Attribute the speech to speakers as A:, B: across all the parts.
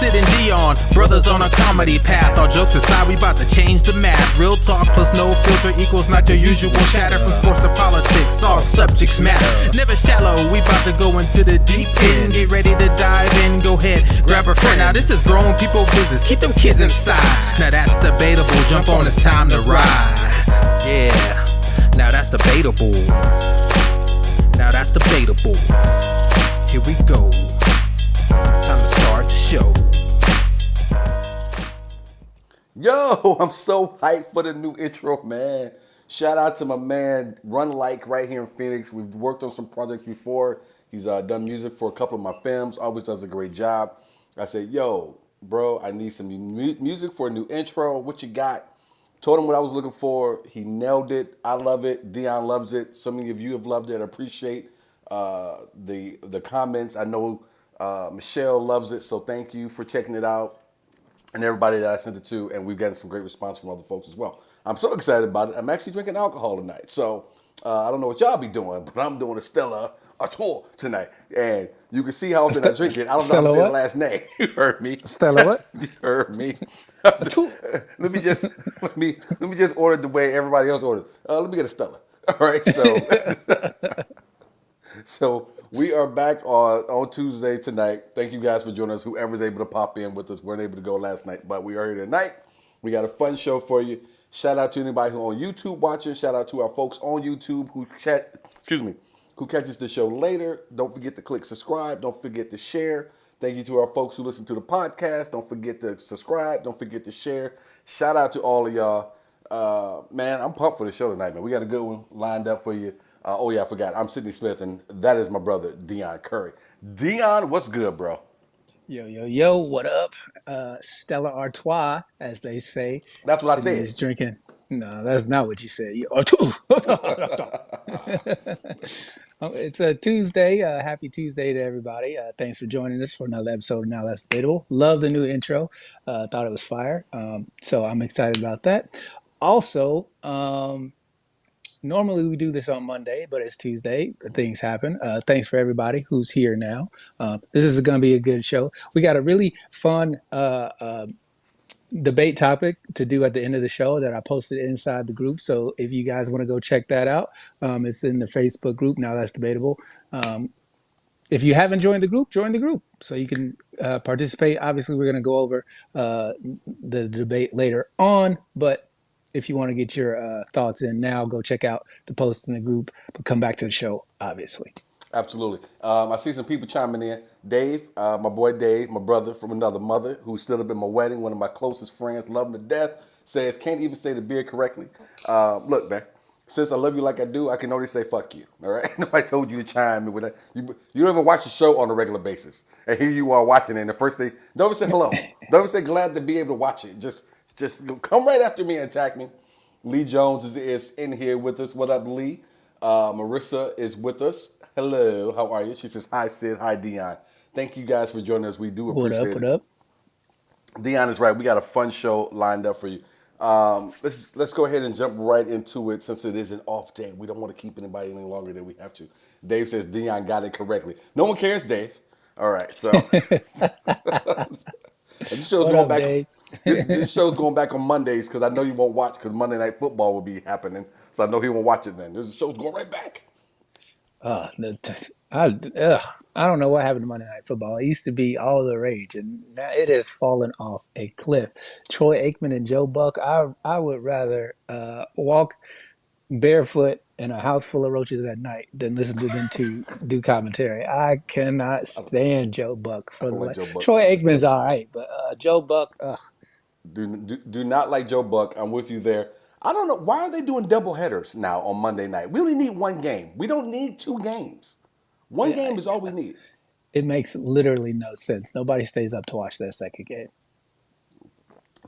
A: Sid and Deon, brothers on a comedy path. All jokes aside, we about to change the math. Real talk plus no filter equals not your usual chatter. From sports to politics, all subjects matter. Never shallow, we about to go into the deep end. Get ready to dive in, go ahead, grab a friend. Now this is grown people business, keep them kids inside. Now that's debatable, jump on, it's time to ride. Yeah, now that's debatable. Now that's debatable. Here we go. Time to start the show.
B: Yo, I'm so hyped for the new intro, man. Shout out to my man Run Like right here in Phoenix. We've worked on some projects before. He's done music for a couple of my films. Always does a great job. I said, yo, bro, I need some music for a new intro. What you got? Told him what I was looking for. He nailed it. I love it. Deon loves it. So many of you have loved it. I appreciate the comments. I know Michelle loves it. So thank you for checking it out. And everybody that I sent it to, and we've gotten some great response from other folks as well. I'm so excited about it. I'm actually drinking alcohol tonight. So I don't know what y'all be doing, but I'm doing a Stella Artois tonight. And you can see how often I drink it. I don't know how to say the last name. You heard me.
C: Stella what?
B: You heard me. let me just order the way everybody else ordered. Let me get a Stella. All right, so we are back on Tuesday tonight. Thank you guys for joining us. Whoever's able to pop in with us, weren't able to go last night, but we are here tonight. We got a fun show for you. Shout out to anybody who on YouTube watching. Shout out to our folks on YouTube who catches the show later. Don't forget to click subscribe. Don't forget to share. Thank you to our folks who listen to the podcast. Don't forget to subscribe. Don't forget to share. Shout out to all of y'all. Man, I'm pumped for the show tonight, man. We got a good one lined up for you. Oh, yeah, I forgot. I'm Sidney Smith, and that is my brother, Deon Curry. Deon, what's good, bro?
C: Yo, what up? Stella Artois, as they say.
B: That's what
C: Sydney
B: I said.
C: is drinking. No, that's not what you said. It's a Tuesday. Happy Tuesday to everybody. Thanks for joining us for another episode of Now That's Debatable. Love the new intro. Thought it was fire. So I'm excited about that. Also, normally we do this on Monday, but it's Tuesday. Things happen. Thanks for everybody who's here now. This is going to be a good show. We got a really fun debate topic to do at the end of the show that I posted inside the group. So if you guys want to go check that out, it's in the Facebook group. Now That's Debatable. If you haven't joined the group, join the group so you can participate. Obviously, we're going to go over the debate later on, but if you want to get your thoughts in now, go check out the post in the group, but come back to the show, obviously.
B: Absolutely. I see some people chiming in. Dave, my boy Dave, my brother from another mother who stood up at my wedding, one of my closest friends, love him to death, says, can't even say the beer correctly. Look, man, since I love you like I do, I can only say fuck you, all right? Nobody told you to chime in with that. You don't even watch the show on a regular basis. And here you are watching it, and the first thing, don't even say hello. Don't even say glad to be able to watch it. Just come right after me and attack me. Lee Jones is in here with us. What up, Lee? Marissa is with us. Hello, how are you? She says, hi, Sid. Hi, Deon. Thank you guys for joining us. We do appreciate it.
C: What up?
B: Deon is right. We got a fun show lined up for you. Let's go ahead and jump right into it since it is an off day. We don't want to keep anybody any longer than we have to. Dave says Deon got it correctly. No one cares, Dave. All right, so this show's going back. Dave? This show's going back on Mondays because I know you won't watch because Monday Night Football will be happening. So I know he won't watch it then. This show's going right back.
C: I don't know what happened to Monday Night Football. It used to be all the rage, and now it has fallen off a cliff. Troy Aikman and Joe Buck, I would rather walk barefoot in a house full of roaches at night than listen to them two do commentary. I cannot stand Joe Buck. For the
B: like Joe Buck.
C: Troy Aikman's all right, but Joe Buck,
B: Do not like Joe Buck. I'm with you there. I don't know. Why are they doing double headers now on Monday night? We only need one game. We don't need two games. One game is all we need.
C: It makes literally no sense. Nobody stays up to watch that second game.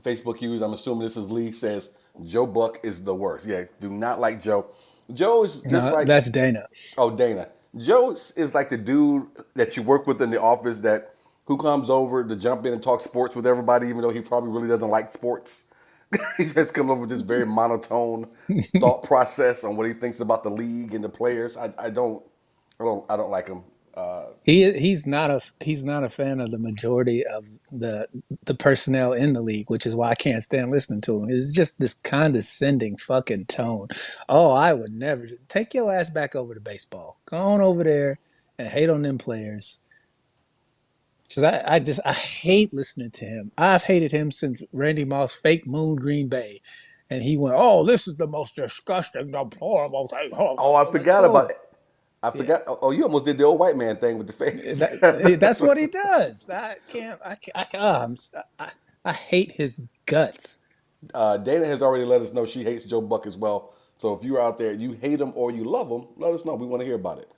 B: Facebook users, I'm assuming this is Lee, says Joe Buck is the worst. Yeah, do not like Joe. Joe is just like...
C: That's Dana.
B: Oh, Dana. Joe is like the dude that you work with in the office who comes over to jump in and talk sports with everybody, even though he probably really doesn't like sports. He just comes over with this very monotone thought process on what he thinks about the league and the players. I don't like him.
C: He's not a fan of the majority of the personnel in the league, which is why I can't stand listening to him. It's just this condescending fucking tone. Oh, I would never take your ass back over to baseball. Go on over there and hate on them players. Cause I hate listening to him. I've hated him since Randy Moss fake moon Green Bay, and he went, "Oh, this is the most disgusting, deplorable thing." Oh,
B: Oh, I
C: like,
B: forgot about
C: oh,
B: it. I
C: yeah.
B: forgot. Oh, you almost did the old white man thing with the face.
C: That's what he does. I can't. I, I hate his guts.
B: Dana has already let us know she hates Joe Buck as well. So if you're out there, you hate him or you love him, let us know. We want to hear about it.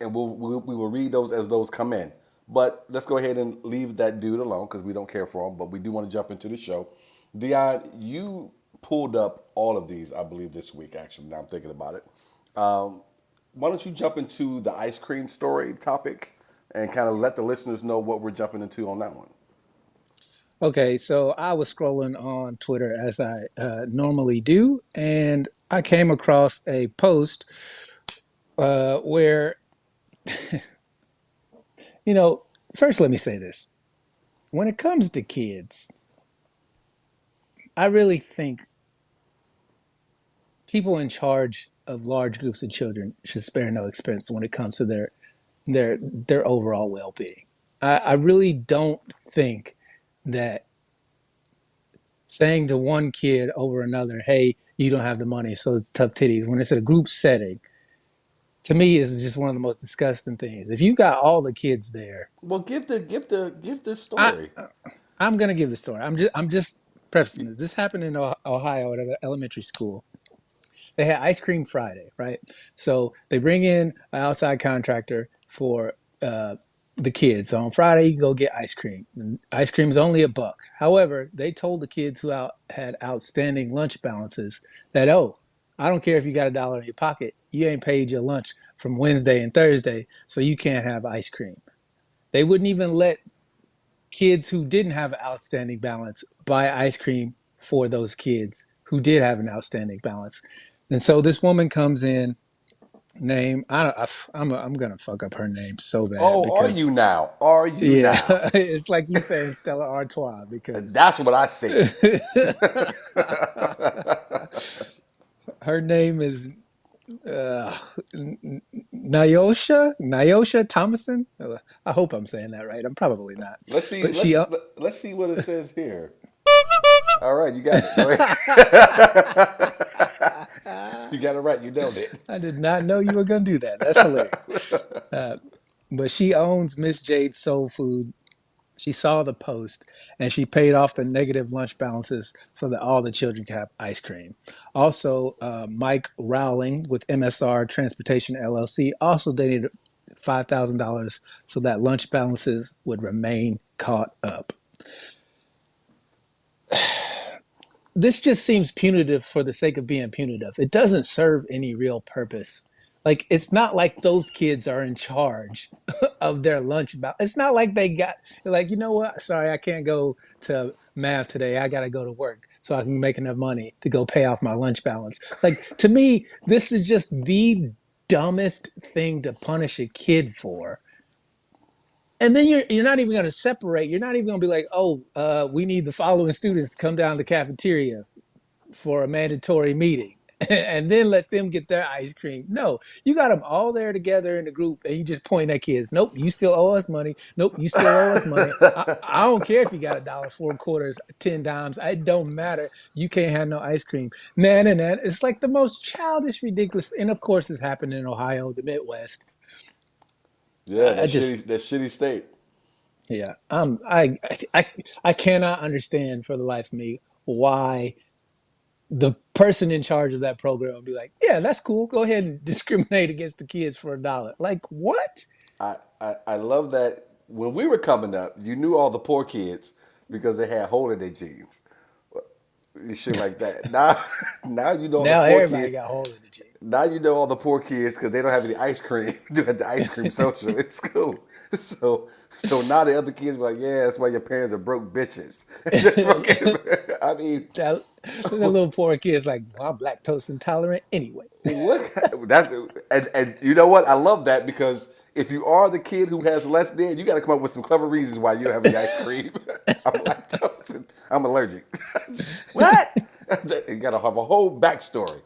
B: And we will read those as those come in. But let's go ahead and leave that dude alone because we don't care for him. But we do want to jump into the show. Deon, you pulled up all of these, I believe, this week. Actually, now I'm thinking about it. Why don't you jump into the ice cream story topic and kind of let the listeners know what we're jumping into on that one?
C: Okay, so I was scrolling on Twitter as I normally do, and I came across a post where, you know, first let me say this: when it comes to kids, I really think people in charge of large groups of children should spare no expense when it comes to their overall well-being. I really don't think that saying to one kid over another, "Hey, you don't have the money, so it's tough titties," when it's a group setting, to me is just one of the most disgusting things. If you got all the kids there,
B: Well, give the
C: I
B: story.
C: I'm gonna give the story. I'm just prefacing this. This happened in Ohio at an elementary school. They had ice cream Friday, right? So they bring in an outside contractor for the kids. So on Friday, you can go get ice cream. And ice cream is only $1. However, they told the kids who had outstanding lunch balances that, oh, I don't care if you got $1 in your pocket, you ain't paid your lunch from Wednesday and Thursday, so you can't have ice cream. They wouldn't even let kids who didn't have an outstanding balance buy ice cream for those kids who did have an outstanding balance. And so this woman comes in, name I'm gonna fuck up her name so bad
B: Oh, are you
C: because
B: now? Are you
C: yeah,
B: now?
C: it's like you saying Stella Artois because
B: That's what I said.
C: her name is uh, Nyosha Thomason. I hope I'm saying that right. I'm probably not,
B: Let's see.
C: but she
B: Let's see what it says here. All right, you got it. Go ahead. You got it right. You nailed it.
C: I did not know you were gonna do that. That's hilarious. But she owns Miss Jade's Soul Food. She saw the post and she paid off the negative lunch balances so that all the children could have ice cream. Also, Mike Rowling with MSR Transportation LLC also donated $5,000 so that lunch balances would remain caught up. This just seems punitive for the sake of being punitive. It doesn't serve any real purpose. Like it's not like those kids are in charge of their lunch balance. It's not like they're like, you know what? Sorry, I can't go to math today. I got to go to work so I can make enough money to go pay off my lunch balance. Like to me, this is just the dumbest thing to punish a kid for. And then you're not even going to separate. You're not even going to be like, oh, we need the following students to come down to the cafeteria for a mandatory meeting and then let them get their ice cream. No, you got them all there together in a group and you just point at kids. Nope, you still owe us money. Nope, you still owe us money. I don't care if you got $1, 4 quarters, 10 dimes. It don't matter. You can't have no ice cream. Man, and that it's like the most childish, ridiculous. And of course, it's happened in Ohio, the Midwest.
B: Yeah,
C: I just
B: that shitty state.
C: Yeah, I cannot understand for the life of me why the person in charge of that program would be like, yeah, that's cool. Go ahead and discriminate against the kids for $1. Like what?
B: I love that when we were coming up, you knew all the poor kids because they had hole in their jeans. Shit like that. Now, now you know all the
C: Now
B: poor
C: everybody
B: kids.
C: got a hole in the jeans.
B: Now you know all the poor kids because they don't have any ice cream. Do at the ice cream social. It's cool. So now the other kids be like, yeah, that's why your parents are broke bitches. Just fucking, I mean,
C: that, the little poor kid's like, well, I'm lactose intolerant anyway.
B: what? That's and you know what? I love that because if you are the kid who has less than, you got to come up with some clever reasons why you don't have any ice cream. I'm lactose. I'm allergic. What? You got to have a whole backstory.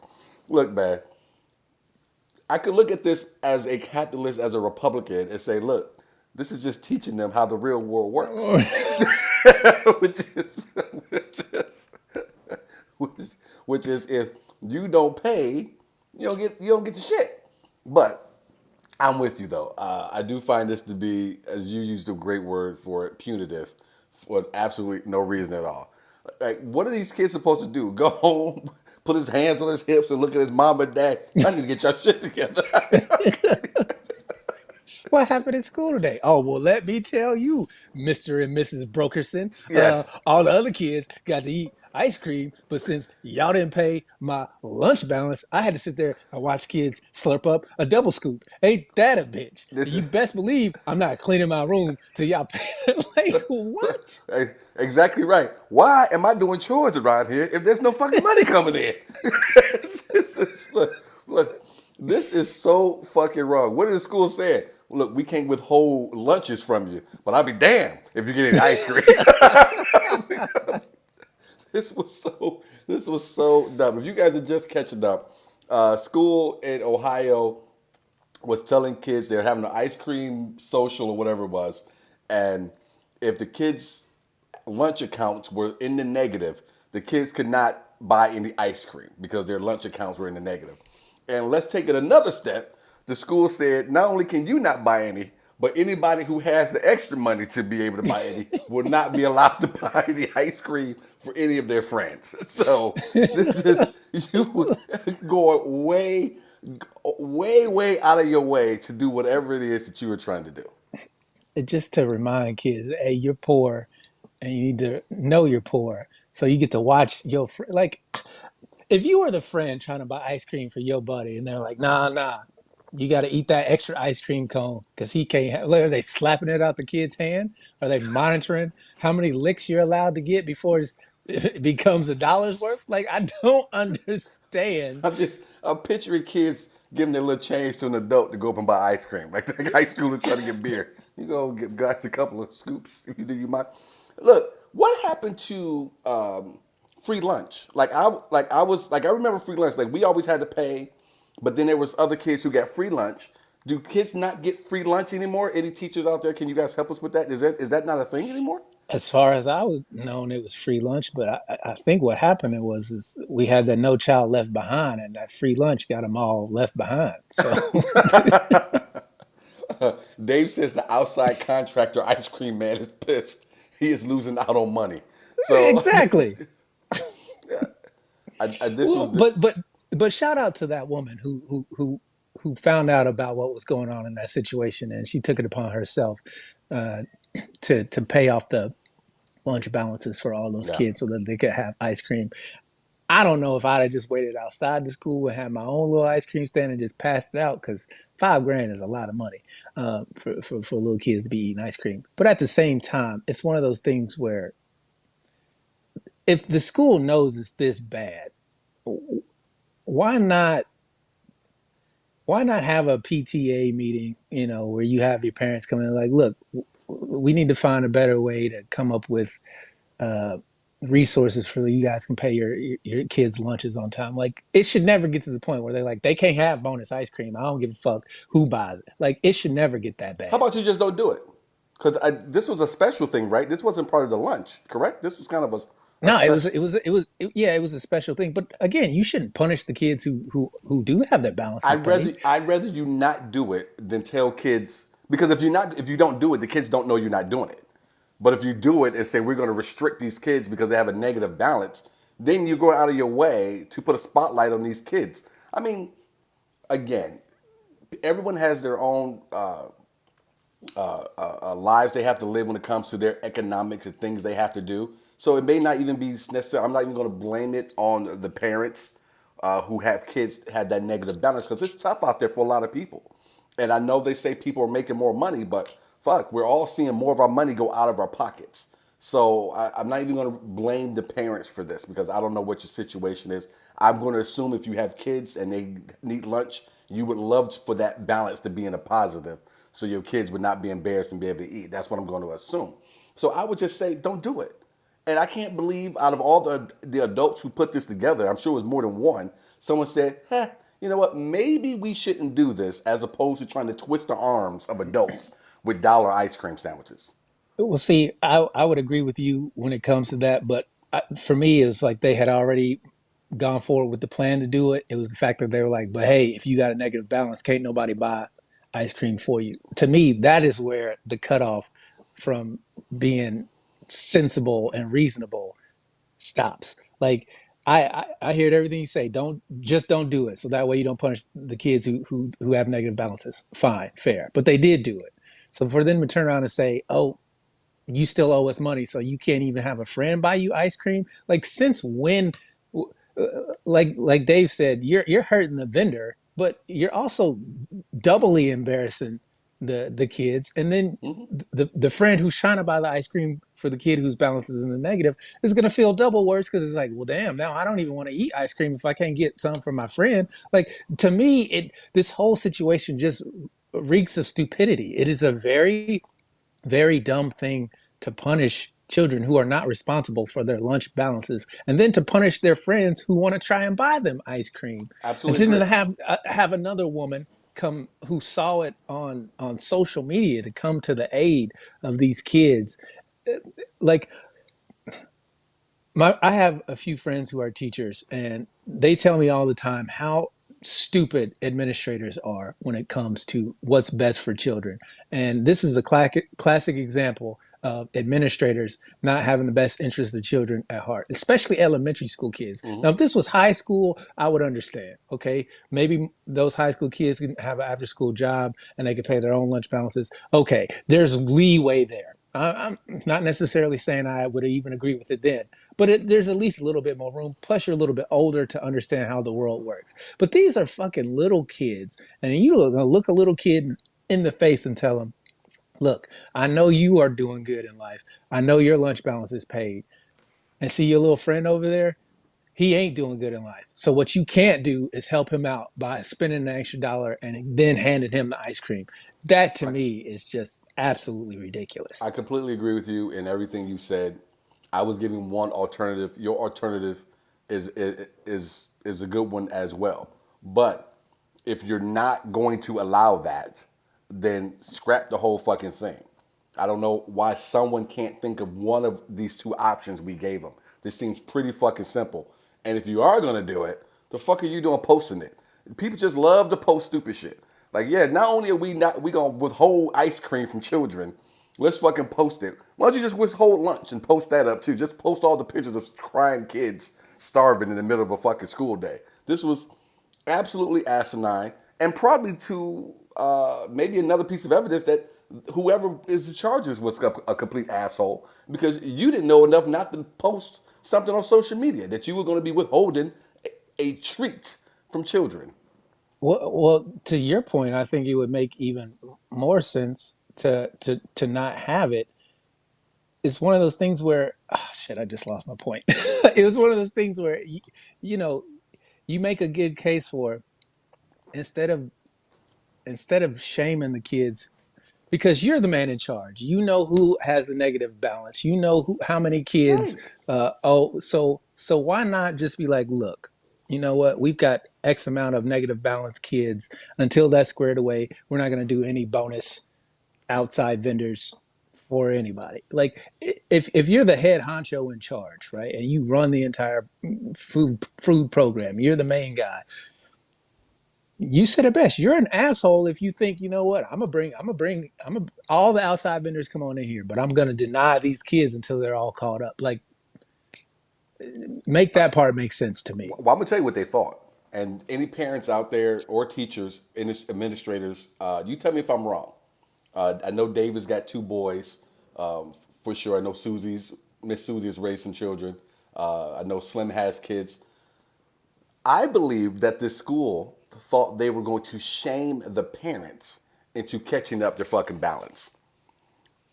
B: Look, man, I could look at this as a capitalist, as a Republican, and say, look, this is just teaching them how the real world works, which is, which is, which is, which is if you don't pay, you don't get your shit. But I'm with you though. I do find this to be, as you used a great word for it, punitive, for absolutely no reason at all. Like, what are these kids supposed to do? Go home, put his hands on his hips, and look at his mom and dad. I need to get your shit together.
C: What happened in school today? Oh, well, let me tell you, Mr. and Mrs. Brokerson.
B: Yes.
C: All the other kids got to eat ice cream, but since y'all didn't pay my lunch balance, I had to sit there and watch kids slurp up a double scoop. Ain't that a bitch?
B: This
C: You
B: is
C: best believe I'm not cleaning my room till y'all pay. Like, what?
B: exactly right. Why am I doing chores around here if there's no fucking money coming in? Look, this is so fucking wrong. What did the school say? Look, we can't withhold lunches from you, but I'll be damned if you get any ice cream. This was so dumb. If you guys are just catching up, school in Ohio was telling kids they're having an ice cream social or whatever it was, and if the kids' lunch accounts were in the negative, the kids could not buy any ice cream because their lunch accounts were in the negative. And let's take it another step. The school said not only can you not buy any, but anybody who has the extra money to be able to buy any will not be allowed to buy any ice cream for any of their friends. So this is you going way out of your way to do whatever it is that you were trying to do.
C: Just to remind kids, hey, you're poor and you need to know you're poor. So you get to watch your friend. Like, if you were the friend trying to buy ice cream for your buddy and they're like, nah, you got to eat that extra ice cream cone because he can't have, like, are they slapping it out the kid's hand? Are they monitoring how many licks you're allowed to get before it becomes $1 worth? Like, I don't understand.
B: I'm picturing kids giving their little change to an adult to go up and buy ice cream. Like the high schoolers trying to get beer. You go get guys a couple of scoops if you do you mind. Look, what happened to free lunch? I remember free lunch. Like we always had to pay, but then there was other kids who got free lunch. Do kids not get free lunch anymore? Any teachers out there? Can you guys help us with that? Is that not a thing anymore?
C: As far as I was known, it was free lunch, but I think what happened is we had that No Child Left Behind, and that free lunch got them all left behind. So
B: Dave says the outside contractor ice cream man is pissed. He is losing out on money. So
C: exactly.
B: this
C: Well,
B: was the,
C: but shout out to that woman who found out about what was going on in that situation, and she took it upon herself uh, to pay off the lunch balances for all those
B: yeah.
C: kids so that they could have ice cream. I don't know if I'd have just waited outside the school and had my own little ice cream stand and just passed it out because $5,000 is a lot of money for little kids to be eating ice cream. But at the same time, it's one of those things where if the school knows it's this bad, why not have a PTA meeting, where you have your parents come in like, look, we need to find a better way to come up with uh, resources for you guys can pay your kids lunches on time. Like it should never get to the point where they're like, they can't have bonus ice cream. I don't give a fuck who buys it. Like it should never get that
B: How
C: bad.
B: about you just don't do it? Because this was a special thing, right? This wasn't part of the lunch, correct? This was kind of a
C: No,
B: special.
C: yeah, it was a special thing. But again, you shouldn't punish the kids who do have their balances
B: I'd rather
C: paid.
B: I'd rather you not do it than tell kids because if you don't do it, the kids don't know you're not doing it. But if you do it and say we're going to restrict these kids because they have a negative balance, then you go out of your way to put a spotlight on these kids. I mean, again, everyone has their own lives they have to live when it comes to their economics and things they have to do. So it may not even be necessary. I'm not even going to blame it on the parents who have kids had that negative balance because it's tough out there for a lot of people. And I know they say people are making more money, but fuck, we're all seeing more of our money go out of our pockets. So I'm not even going to blame the parents for this because I don't know what your situation is. I'm going to assume if you have kids and they need lunch, you would love for that balance to be in a positive so your kids would not be embarrassed and be able to eat. That's what I'm going to assume. So I would just say, don't do it. And I can't believe out of all the adults who put this together, I'm sure it was more than one, someone said, you know what, maybe we shouldn't do this as opposed to trying to twist the arms of adults with dollar ice cream sandwiches.
C: Well, see, I would agree with you when it comes to that, but for me, it's like they had already gone forward with the plan to do it. It was the fact that they were like, but hey, if you got a negative balance, can't nobody buy ice cream for you. To me, that is where the cutoff from being sensible and reasonable stops. Like I hear everything you say. Don't do it. So that way you don't punish the kids who have negative balances. Fine, fair. But they did do it. So for them to turn around and say, oh, you still owe us money, so you can't even have a friend buy you ice cream. Like since when? Like Dave said, you're hurting the vendor, but you're also doubly embarrassing the kids. And then the friend who's trying to buy the ice cream for the kid whose balance is in the negative is going to feel double worse because it's like, well, damn, now I don't even want to eat ice cream if I can't get some from my friend. Like to me, this whole situation just reeks of stupidity. It is a very very dumb thing to punish children who are not responsible for their lunch balances and then to punish their friends who want to try and buy them ice cream and
B: Absolutely
C: then
B: agree.
C: to have another woman come who saw it on social media to come to the aid of these kids. Like I have a few friends who are teachers, and they tell me all the time how stupid administrators are when it comes to what's best for children. And this is a classic example of administrators not having the best interests of children at heart, especially elementary school kids. Now, if this was high school, I would understand. Okay, maybe those high school kids can have an after-school job and they can pay their own lunch balances. Okay, there's leeway there. I'm not necessarily saying I would even agree with it then, but there's at least a little bit more room. Plus, you're a little bit older to understand how the world works. But these are fucking little kids, and you look a little kid in the face and tell them, "Look, I know you are doing good in life. I know your lunch balance is paid, and see your little friend over there. He ain't doing good in life. So what you can't do is help him out by spending an extra dollar and then handing him the ice cream. That to
B: I,
C: me is just absolutely
B: I
C: ridiculous."
B: completely agree with you in everything you said. I was giving one alternative. Your alternative is a good one as well. But if you're not going to allow that, then scrap the whole fucking thing. I don't know why someone can't think of one of these two options we gave them. This seems pretty fucking simple. And if you are gonna do it, the fuck are you doing posting it? People just love to post stupid shit. Like, yeah, not only are we gonna withhold ice cream from children, let's fucking post it. Why don't you just withhold lunch and post that up too? Just post all the pictures of crying kids starving in the middle of a fucking school day. This was absolutely asinine, and probably to maybe another piece of evidence that whoever is the charges was a complete asshole because you didn't know enough not to post something on social media that you were going to be withholding a treat from children.
C: Well, to your point, I think it would make even more sense to not have it. It's one of those things where, oh, shit, I just lost my point. It was one of those things where you know you make a good case for instead of instead of shaming the kids because you're the man in charge. You know who has the negative balance. You know how many kids.
B: Right.
C: So why not just be like, look, you know what? We've got X amount of negative balance kids. Until that's squared away, we're not going to do any bonus outside vendors for anybody. Like if you're the head honcho in charge, right, and you run the entire food program, you're the main guy. You said it best. You're an asshole if you think, you know what, all the outside vendors come on in here, but I'm gonna deny these kids until they're all caught up. Like, make that part make sense to me.
B: Well, I'm gonna tell you what they thought. And any parents out there or teachers, administrators, you tell me if I'm wrong. I know David's got two boys, for sure. I know Miss Susie has raised some children. I know Slim has kids. I believe that this school thought they were going to shame the parents into catching up their fucking balance.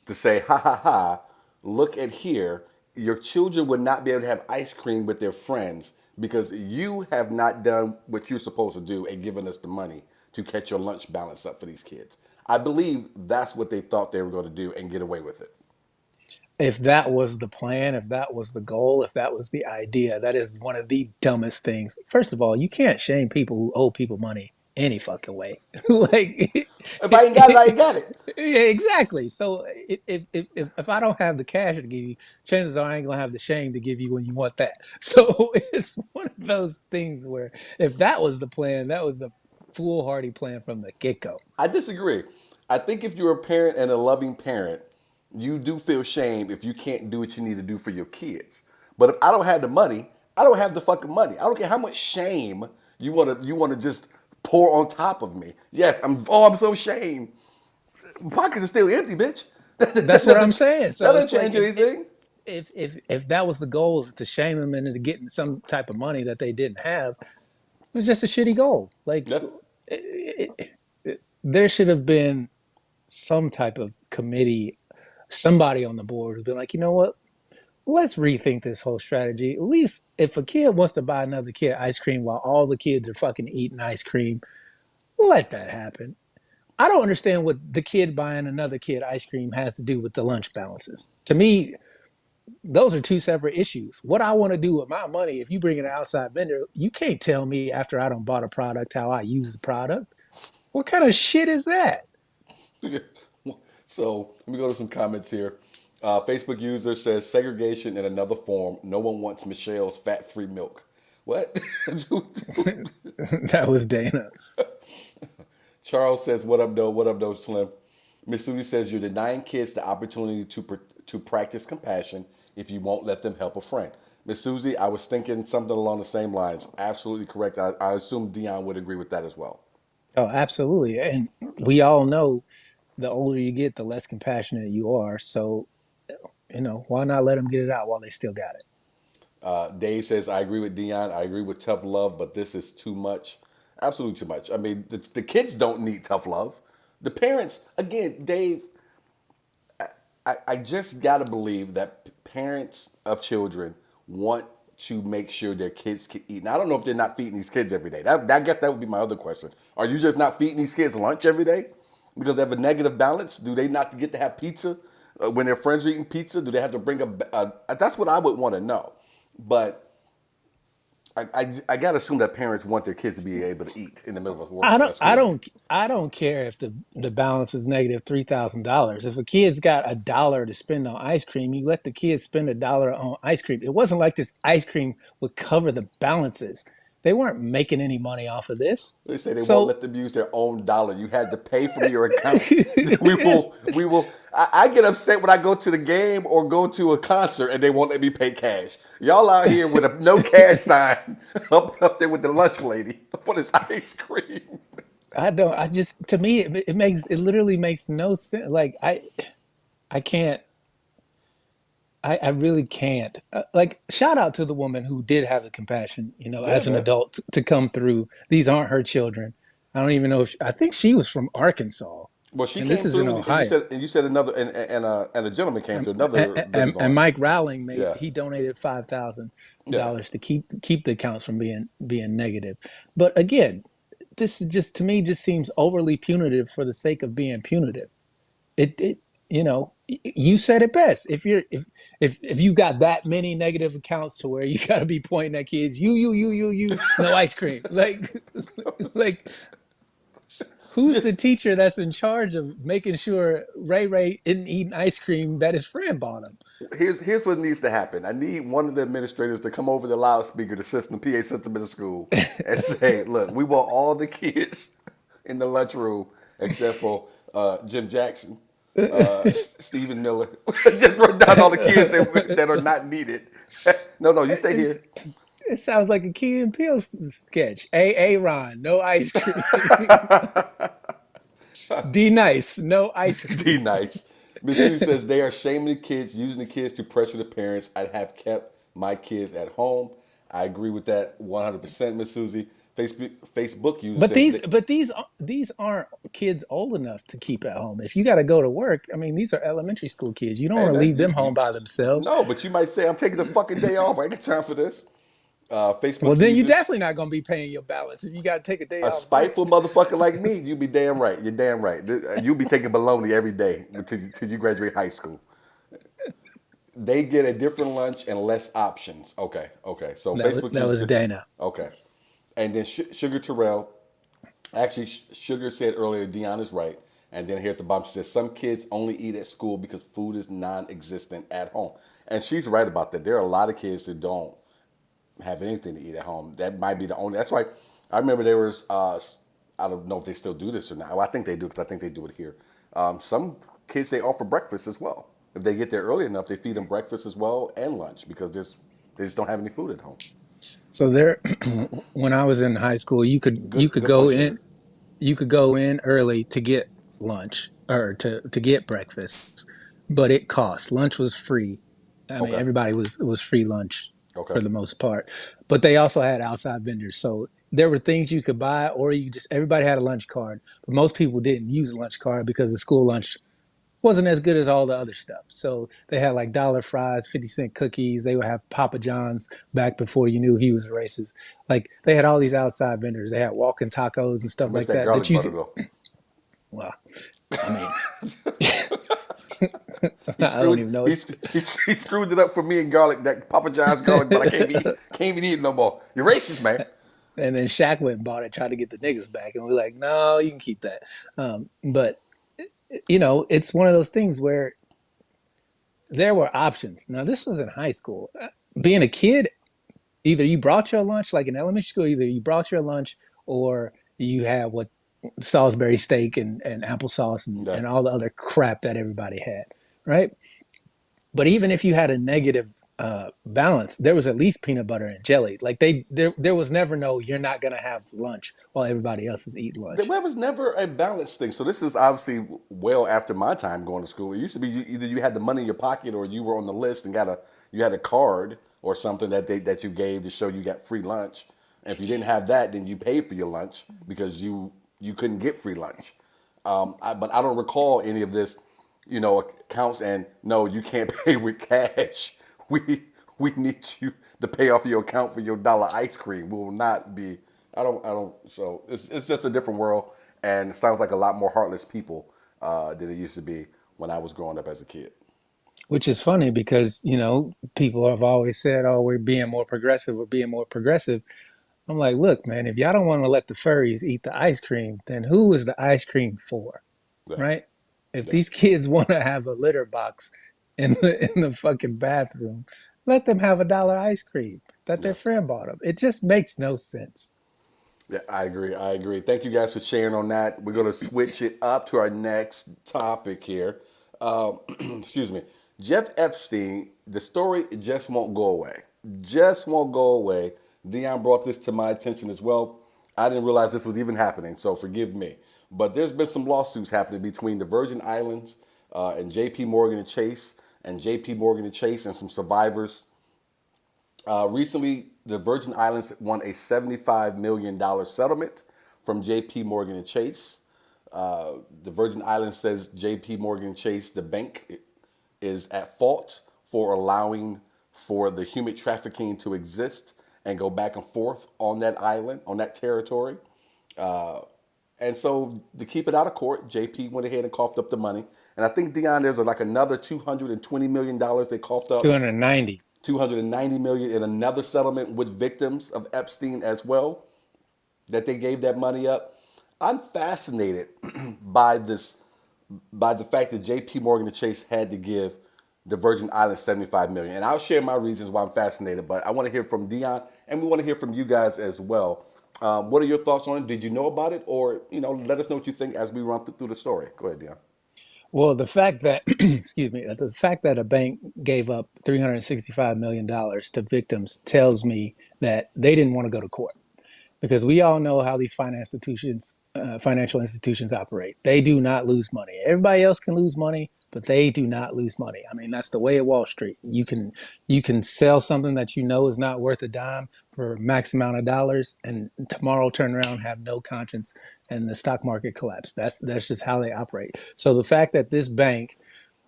B: to say, ha ha ha, look at here, your children would not be able to have ice cream with their friends because you have not done what you're supposed to do and given us the money to catch your lunch balance up for these kids. I believe that's what they thought they were going to do and get away with it.
C: If that was the plan, if that was the goal, if that was the idea, that is one of the dumbest things. First of all, you can't shame people who owe people money any fucking way. Like,
B: If I ain't got it, I ain't got it.
C: yeah, exactly. So if I don't have the cash to give you, chances are I ain't gonna have the shame to give you when you want that. So it's one of those things where if that was the plan, that was a foolhardy plan from the get go.
B: I disagree. I think if you're a parent and a loving parent, you do feel shame if you can't do what you need to do for your kids. But if I don't have the money, I don't have the fucking money. I don't care how much shame you wanna just pour on top of me. Yes, I'm so ashamed. Pockets are still empty, bitch. that
C: That's what I'm
B: doesn't
C: saying.
B: that
C: So
B: doesn't
C: it's like
B: change anything.
C: if that was the goal, is to shame them into getting some type of money that they didn't have, it's just a shitty goal. Like
B: Yeah.
C: there should have been some type of committee, somebody on the board who's been like, you know what? Let's rethink this whole strategy. At least if a kid wants to buy another kid ice cream while all the kids are fucking eating ice cream, let that happen. I don't understand what the kid buying another kid ice cream has to do with the lunch balances. To me, those are two separate issues. What I want to do with my money, if you bring an outside vendor, you can't tell me after I don't bought a product how I use the product. What kind of shit is that?
B: So let me go to some comments here. Facebook user says segregation in another form. No one wants Michelle's fat-free milk. What?
C: That was Dana.
B: Charles says, "What up, though? What up, though, Slim?" Miss Sue says, "You're denying kids the opportunity to practice compassion if you won't let them help a friend." Miss Susie, I was thinking something along the same lines. Absolutely correct. I assume Deon would agree with that as well.
C: Oh, absolutely. And we all know the older you get, the less compassionate you are. So, why not let them get it out while they still got it?
B: Dave says, "I agree with Deon. I agree with tough love, but this is too much. Absolutely too much. I mean, the kids don't need tough love. The parents, again, Dave, I just got to believe that parents of children want to make sure their kids can eat. Now, I don't know if they're not feeding these kids every day. I guess that would be my other question. Are you just not feeding these kids lunch every day because they have a negative balance? Do they not get to have pizza when their friends are eating pizza? Do they have to bring that's what I would want to know. But I gotta assume that parents want their kids to be able to eat in the middle of work
C: I don't, I
B: school.
C: don't, I don't care if the balance is negative $3,000. If a kid's got $1 to spend on ice cream, you let the kids spend $1 on ice cream. It wasn't like this ice cream would cover the balances. They weren't making any money off of this.
B: They say they won't
C: So
B: let them use their own dollar. You had to pay from your account. We will.
C: yes,
B: We will. I get upset when I go to the game or go to a concert and they won't let me pay cash. Y'all out here with a no cash sign up there with the lunch lady for this ice cream.
C: I don't. I just to me it literally makes no sense. Like I can't. I really can't. Like, shout out to the woman who did have the compassion,
B: Yeah,
C: as an
B: man.
C: adult to come through. These aren't her children. I don't even know if I think she was from Arkansas,
B: Well, she
C: and this
B: came
C: is in
B: through, and you
C: Ohio.
B: said another, and a gentleman came
C: And,
B: through, another business
C: and
B: owner.
C: Mike Rowling made
B: Yeah,
C: he donated
B: yeah.
C: $5,000 to keep the accounts from being negative. But again, this is just to me just seems overly punitive for the sake of being punitive. It you said it best. If you got that many negative accounts to where you got to be pointing at kids, you, no ice cream. Like like who's the
B: Just
C: teacher that's in charge of making sure Ray isn't eating ice cream that his friend bought him?
B: here's what needs to happen. I need one of the administrators to come over the loudspeaker, the PA system in the school, and say, "Look, we want all the kids in the lunchroom except for Jim Jackson, Stephen Miller. Just run down all the kids that are not needed. No, you stay here.
C: It's, it sounds like a Key and Peele sketch. Ron, no ice cream. D nice, no ice
B: Be
C: cream.
B: nice." Miss Sue says they are shaming the kids, using the kids to pressure the parents. I'd have kept my kids at home. I agree with that 100%, Miss Susie. Facebook user
C: But
B: says
C: these,
B: that.
C: but these aren't kids old enough to keep at home. If you got to go to work, I mean, these are elementary school kids. You don't
B: Hey
C: want to
B: man,
C: leave them home by themselves.
B: no, but you might say I'm taking the fucking day off. I ain't got time for this.
C: Well,
B: Facebook
C: then you're
B: users,
C: definitely not going to be paying your balance if you got to take a day
B: a
C: off work.
B: spiteful motherfucker like me, you be damn right. You're damn right. You'll be taking baloney every day till you graduate high school. They get a different lunch and less options. Okay, okay. So Facebook
C: That was
B: users,
C: Dana.
B: okay. And then Sugar Terrell, actually, Sugar said earlier, Deon is right. And then here at the bottom, she says, some kids only eat at school because food is non existent at home. And she's right about that. There are a lot of kids that don't have anything to eat at home. That might be the only. That's why I remember there was. I don't know if they still do this or not. Well, I think they do because I think they do it here. Some kids they offer breakfast as well. If they get there early enough, they feed them breakfast as well and lunch because they just don't have any food at home.
C: So there, when I was in high school, you could
B: Good
C: go
B: point, Sugar.
C: in early to get lunch or to get breakfast, but it cost. Lunch was free. I mean,
B: Okay.
C: everybody was free lunch
B: Okay.
C: for the most part, but they also had outside vendors. So there were things you could buy, or you just everybody had a lunch card, but most people didn't use a lunch card because the school lunch wasn't as good as all the other stuff. So they had like dollar fries, 50-cent cookies. They would have Papa John's back before you knew he was racist. Like they had all these outside vendors. They had walking tacos and
B: I
C: stuff
B: miss
C: like
B: that
C: that that
B: garlic
C: you
B: butter
C: could.
B: though.
C: Well, I mean,
B: He
C: I don't
B: screwed
C: even know.
B: he screwed it up for me and garlic that Papa John's garlic, but I can't even eat it no more. You're racist, man.
C: And then Shaq went and bought it, tried to get the niggas back, and we're like, no, you can keep that. But it's one of those things where there were options. Now this was in high school. Being a kid, either you brought your lunch, like in elementary school, either you brought your lunch or you had what Salisbury steak and applesauce
B: Yeah.
C: and all the other crap that everybody had, right? But even if you had a negative balance, there was at least peanut butter and jelly. Like there was never no, you're not gonna have lunch while everybody else is eating lunch.
B: There was never a balanced thing. So this is obviously well after my time going to school. It used to be either you had the money in your pocket or you were on the list and you had a card or something that you gave to show you got free lunch. And if you didn't have that, then you paid for your lunch because you couldn't get free lunch. But I don't recall any of this, accounts. And no, you can't pay with cash. We need you to pay off your account for your dollar ice cream. We will not be. I don't. So it's just a different world, and it sounds like a lot more heartless people than it used to be when I was growing up as a kid.
C: Which is funny because, people have always said, oh, we're being more progressive, we're being more progressive. I'm like, look, man, if y'all don't want to let the furries eat the ice cream, then who is the ice cream for?
B: Yeah,
C: Right? If
B: yeah,
C: these kids want to have a litter box in the fucking bathroom, let them have $1 ice cream that
B: yeah,
C: their friend bought them. It just makes no sense.
B: yeah. I agree. I agree. Thank you guys for sharing on that. We're gonna switch it up to our next topic here. Excuse me, Jeff Epstein. The story just won't go away. Just won't go away. Deon brought this to my attention as well. I didn't realize this was even happening, so forgive me. But there's been some lawsuits happening between the Virgin Islands and J.P. Morgan and Chase, and J.P. Morgan and Chase and some survivors. Recently, the Virgin Islands won a $75 million settlement from J.P. Morgan and Chase. The Virgin Islands says J.P. Morgan Chase, the bank, is at fault for allowing for the human trafficking to exist and go back and forth on that island, on that territory. And so to keep it out of court, JP went ahead and coughed up the money. And I think, Dion, there's like another $220 million they coughed up.
C: 290.
B: 290 million in another settlement with victims of Epstein as well, that they gave that money up. I'm fascinated by this, by the fact that J.P. Morgan and Chase had to give the Virgin Islands 75 million. And I'll share my reasons why I'm fascinated, but I want to hear from Deon and we want to hear from you guys as well. What are your thoughts on it? Did you know about it? Or, let us know what you think as we run through the story. Go ahead, Deon.
C: Well, the fact that, excuse me, the fact that a bank gave up $365 million to victims tells me that they didn't want to go to court because we all know how these financial institutions operate. They do not lose money. Everybody else can lose money, but they do not lose money. I mean, that's the way at Wall Street. You can sell something that you know is not worth a dime for max amount of dollars, and tomorrow turn around and have no conscience, and the stock market collapse. That's just how they operate. So the fact that this bank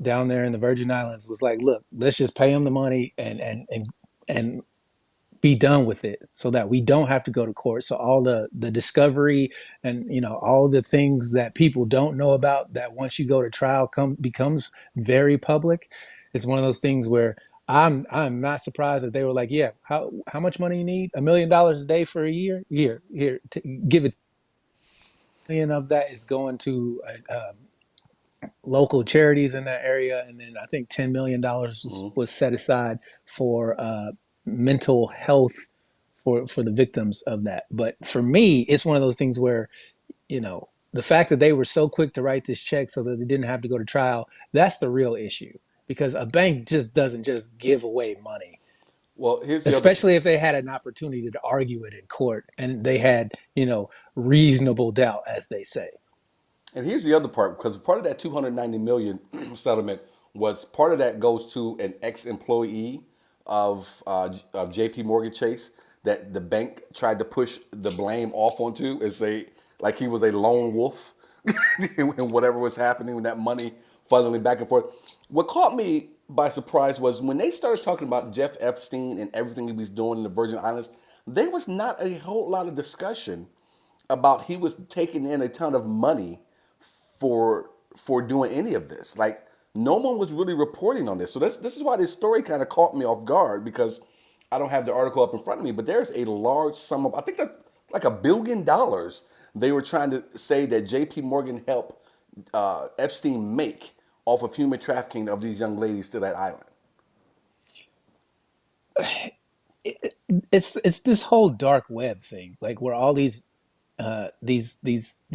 C: down there in the Virgin Islands was like, look, let's just pay them the money and be done with it so that we don't have to go to court. So all the discovery and all the things that people don't know about that once you go to trial becomes very public. It's one of those things where I'm not surprised that they were like, yeah, how much money you need? $1 million a day for a year? Here, give it. Million of that is going to local charities in that area, and then I think $10 million was set aside for mental health for the victims of that. But for me, it's one of those things where the fact that they were so quick to write this check so that they didn't have to go to trial, that's the real issue, because a bank just doesn't just give away money,
B: Well, here's the other.
C: especially if they had an opportunity to argue it in court and they had reasonable doubt, as they say.
B: And here's the other part, because part of that 290 million settlement was part of that goes to an ex-employee of J.P. Morgan Chase that the bank tried to push the blame off onto and say like he was a lone wolf in whatever was happening with that money funneling back and forth. What caught me by surprise was when they started talking about Jeff Epstein and everything he was doing in the Virgin Islands, there was not a whole lot of discussion about he was taking in a ton of money for doing any of this. Like no one was really reporting on this. So this is why this story kind of caught me off guard, because I don't have the article up in front of me, but there's a large sum of, I think that like $1 billion they were trying to say that JP Morgan helped Epstein make off of human trafficking of these young ladies to that island.
C: It's this whole dark web thing, like where all these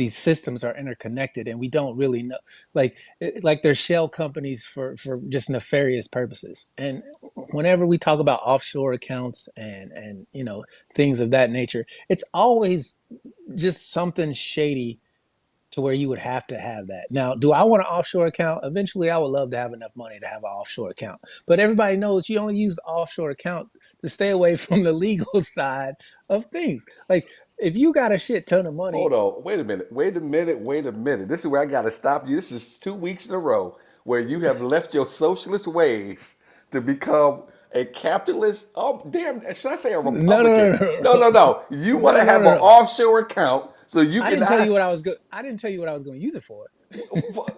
C: systems are interconnected and we don't really know, like they're shell companies for just nefarious purposes. And whenever we talk about offshore accounts and things of that nature, it's always just something shady to where you would have to have that. Now, do I want an offshore account? Eventually, I would love to have enough money to have an offshore account. But everybody knows you only use the offshore account to stay away from the legal side of things. Like, if you got a shit ton of money,
B: Hold on. Wait a minute. This is where I got to stop you. This is 2 weeks in a row where you have left your socialist ways to become a capitalist. Oh, damn. Should I say a
C: no, no,
B: Republican?
C: no, no,
B: No,
C: no,
B: no, no. You
C: no,
B: want to
C: no, no,
B: have
C: no,
B: an
C: no.
B: offshore account so you
C: I
B: can.
C: didn't tell you what I was good. I didn't tell you what I was going to use it for.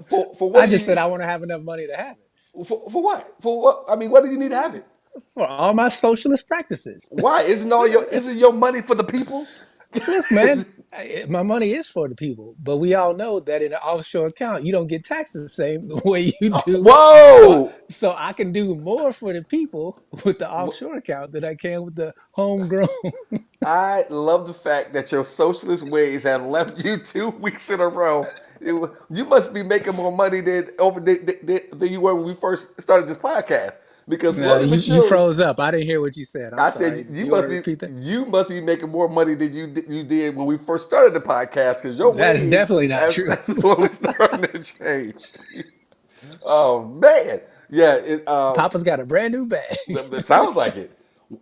B: For what
C: I
B: do
C: just said
B: you.
C: I want to have enough money to have it
B: For what? For what? I mean, what do you need to have it?
C: for all my socialist practices.
B: Why? Isn't your money for the people?
C: Look, man, my money is for the people, but we all know that in an offshore account, you don't get taxed the same way you do. So,
B: Whoa!
C: so I can do more for the people with the offshore account than I can with the homegrown.
B: I love the fact that your socialist ways have left you 2 weeks in a row. You must be making more money than you were when we first started this podcast. Because
C: No,
B: slowly but
C: you
B: surely,
C: froze up. I didn't hear what you said. I'm
B: I said
C: sorry. You want to repeat that?
B: you must be making more money than you did when we first started the podcast. Because your
C: That is
B: ways
C: definitely not
B: have
C: true.
B: slowly starting to change. Oh man, yeah.
C: Papa's got a brand new bag.
B: It sounds like it.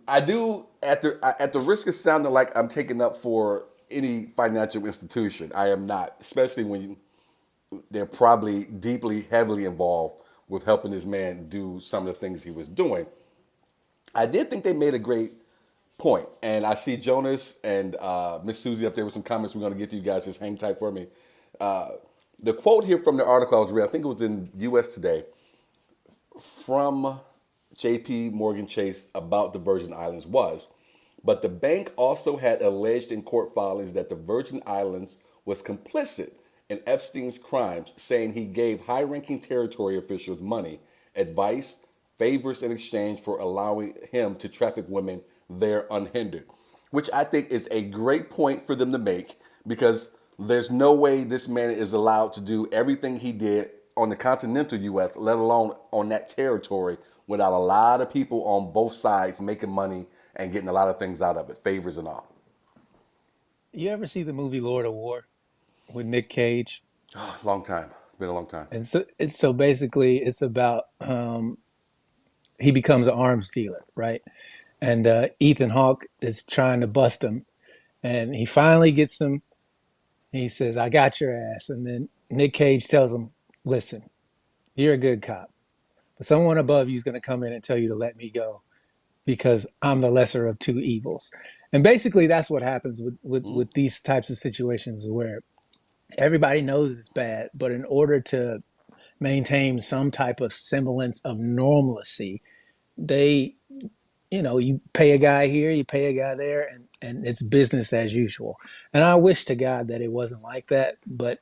B: I do at the risk of sounding like I'm taking up for any financial institution. I am not, especially when they're probably deeply, heavily involved with helping this man do some of the things he was doing. I did think they made a great point, and I see Jonas and Miss Susie up there with some comments. We're going to get to you guys. Just hang tight for me. The quote here from the article I was reading, I think it was in U.S. Today, from J.P. Morgan Chase about the Virgin Islands was, but the bank also had alleged in court filings that the Virgin Islands was complicit in Epstein's crimes, saying he gave high-ranking territory officials money, advice, favors in exchange for allowing him to traffic women there unhindered, which I think is a great point for them to make, because there's no way this man is allowed to do everything he did on the continental U.S., let alone on that territory, without a lot of people on both sides making money and getting a lot of things out of it, favors and all.
C: You ever see the movie Lord of War with Nick Cage?
B: Oh, long time. been a long time.
C: And so basically it's about he becomes an arms dealer, right? And Ethan Hawke is trying to bust him, and he finally gets him. He says, "I got your ass," and then Nick Cage tells him, "Listen, you're a good cop, but someone above you is going to come in and tell you to let me go because I'm the lesser of two evils." And basically, that's what happens with these types of situations where everybody knows it's bad, but in order to maintain some type of semblance of normalcy, they, you pay a guy here, you pay a guy there, and it's business as usual. And I wish to God that it wasn't like that, but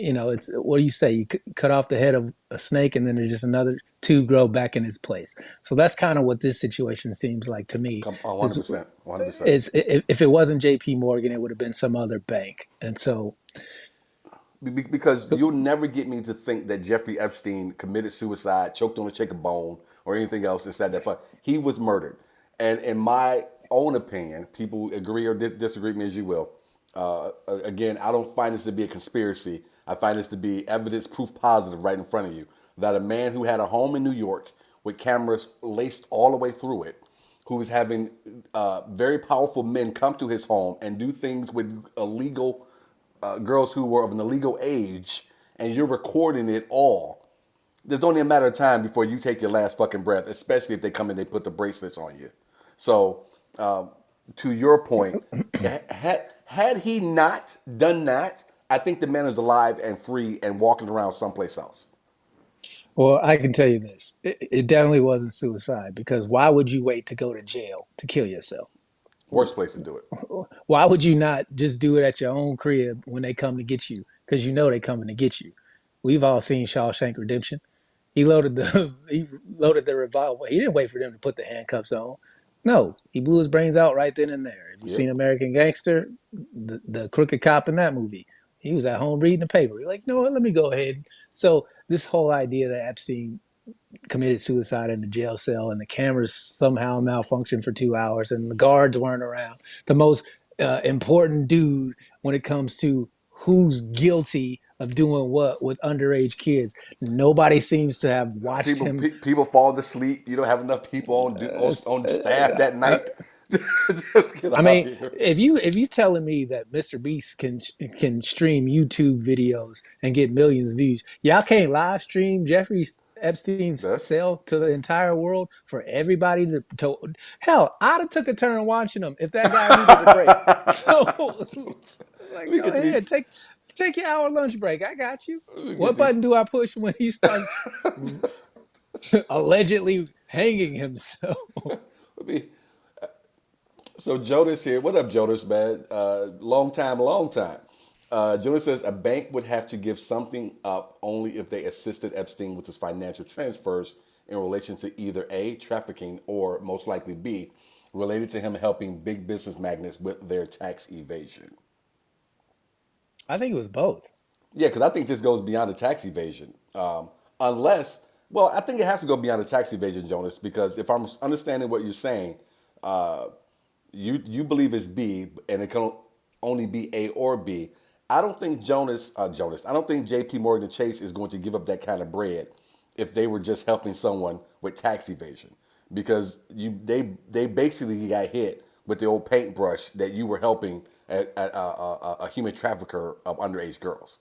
C: it's what do you say? You cut off the head of a snake, and then there's just another two grow back in its place. So that's kind of what this situation seems like to me.
B: Come on,
C: Is
B: 100%, 100%.
C: is if it wasn't J.P. Morgan, it would have been some other bank. And so,
B: Because you'll never get me to think that Jeffrey Epstein committed suicide, choked on a chicken bone, or anything else inside that fuck. He was murdered. And in my own opinion, people agree or disagree with me as you will. Again, I don't find this to be a conspiracy. I find this to be evidence proof positive right in front of you that a man who had a home in New York with cameras laced all the way through it, who was having very powerful men come to his home and do things with illegal girls who were of an illegal age, and you're recording it all. There's only a matter of time before you take your last fucking breath, especially if they come and they put the bracelets on you. So, to your point, had he not done that, I think the man is alive and free and walking around someplace else.
C: well, I can tell you this: it definitely wasn't suicide because why would you wait to go to jail to kill yourself?
B: Worst place to do it.
C: Why would you not just do it at your own crib when they come to get you? Because you know they're coming to get you. We've all seen Shawshank Redemption. He loaded the revolver. He didn't wait for them to put the handcuffs on. No, he blew his brains out right then and there. If you've
B: Yep.
C: seen American Gangster, the crooked cop in that movie, he was at home reading the paper. He's like, you know what? Let me go ahead. So this whole idea that Epstein committed suicide in the jail cell and the cameras somehow malfunctioned for 2 hours and the guards weren't around. The most important dude when it comes to who's guilty of doing what with underage kids. Nobody seems to have watched him.
B: People fall asleep. You don't have enough people on staff that night. Just get
C: I
B: out
C: mean,
B: here.
C: if you telling me that Mr. Beast can stream YouTube videos and get millions of views, y'all can't live stream Jeffrey Epstein's
B: That's
C: cell to the entire world for everybody to hell, I'd have took a turn watching him if that guy needed a break. So, like,
B: we
C: go
B: get
C: ahead,
B: these.
C: take your hour lunch break. I got you.
B: We get
C: What
B: these.
C: button do I push when he starts allegedly hanging himself?
B: we- So Jonas here. What up, Jonas, man? Long time, long time. Jonas says a bank would have to give something up only if they assisted Epstein with his financial transfers in relation to either A, trafficking, or most likely B, related to him helping big business magnates with their tax evasion.
C: I think it was both.
B: Yeah, because I think this goes beyond the tax evasion. Unless, well, I think it has to go beyond the tax evasion, Jonas, because if I'm understanding what you're saying, you believe it's B, and it can only be A or B. I don't think Jonas. I don't think J.P. Morgan Chase is going to give up that kind of bread if they were just helping someone with tax evasion, because they basically got hit with the old paintbrush that you were helping a human trafficker of underage girls.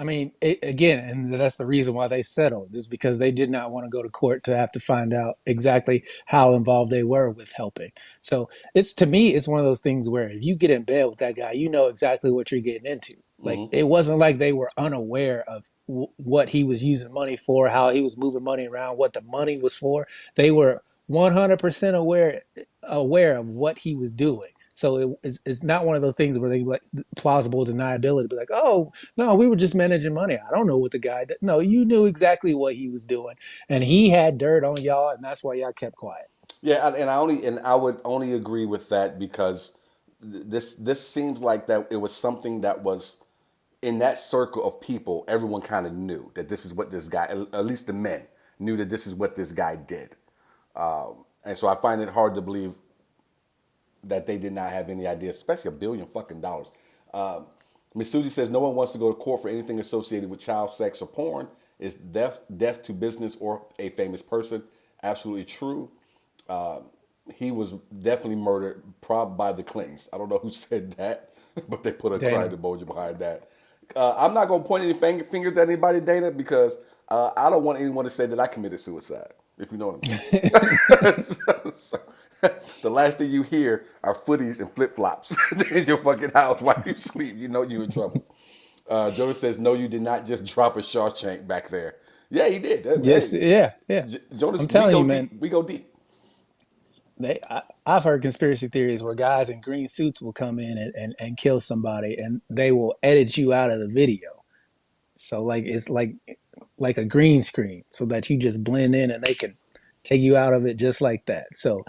C: I mean, again, and that's the reason why they settled, is because they did not want to go to court to have to find out exactly how involved they were with helping. So it's to me, it's one of those things where if you get in bed with that guy, you know exactly what you're getting into. Like it wasn't like they were unaware of what he was using money for, how he was moving money around, what the money was for. They were 100% aware of what he was doing. So it's not one of those things where they like plausible deniability, be like, oh no, we were just managing money. I don't know what the guy did. No, you knew exactly what he was doing, and he had dirt on y'all, and that's why y'all kept quiet.
B: Yeah, and I would only agree with that because this seems like that it was something that was in that circle of people. Everyone kind of knew that this is what this guy, at least the men, knew that this is what this guy did, and so I find it hard to believe that they did not have any idea, especially $1 billion fucking dollars. Miss Susie says no one wants to go to court for anything associated with child sex or porn. It's death to business or a famous person. Absolutely true. He was definitely murdered, probably by the Clintons. I don't know who said that, but they put a crying
C: Dana.
B: emoji behind that. I'm not going to point any fingers at anybody, Dana, because I don't want anyone to say that I committed suicide, if you know what I'm saying. So, the last thing you hear are footies and flip flops in your fucking house while you sleep. You know you're in trouble. Jonas says, no, you did not just drop a Shawshank back there. Yeah, he did.
C: Yes,
B: Hey,
C: yeah, yeah.
B: Jonas,
C: I'm
B: we
C: telling
B: go
C: you, man.
B: deep. We go deep.
C: I've heard conspiracy theories where guys in green suits will come in and kill somebody, and they will edit you out of the video. So like it's like a green screen, so that you just blend in, and they can take you out of it just like that. So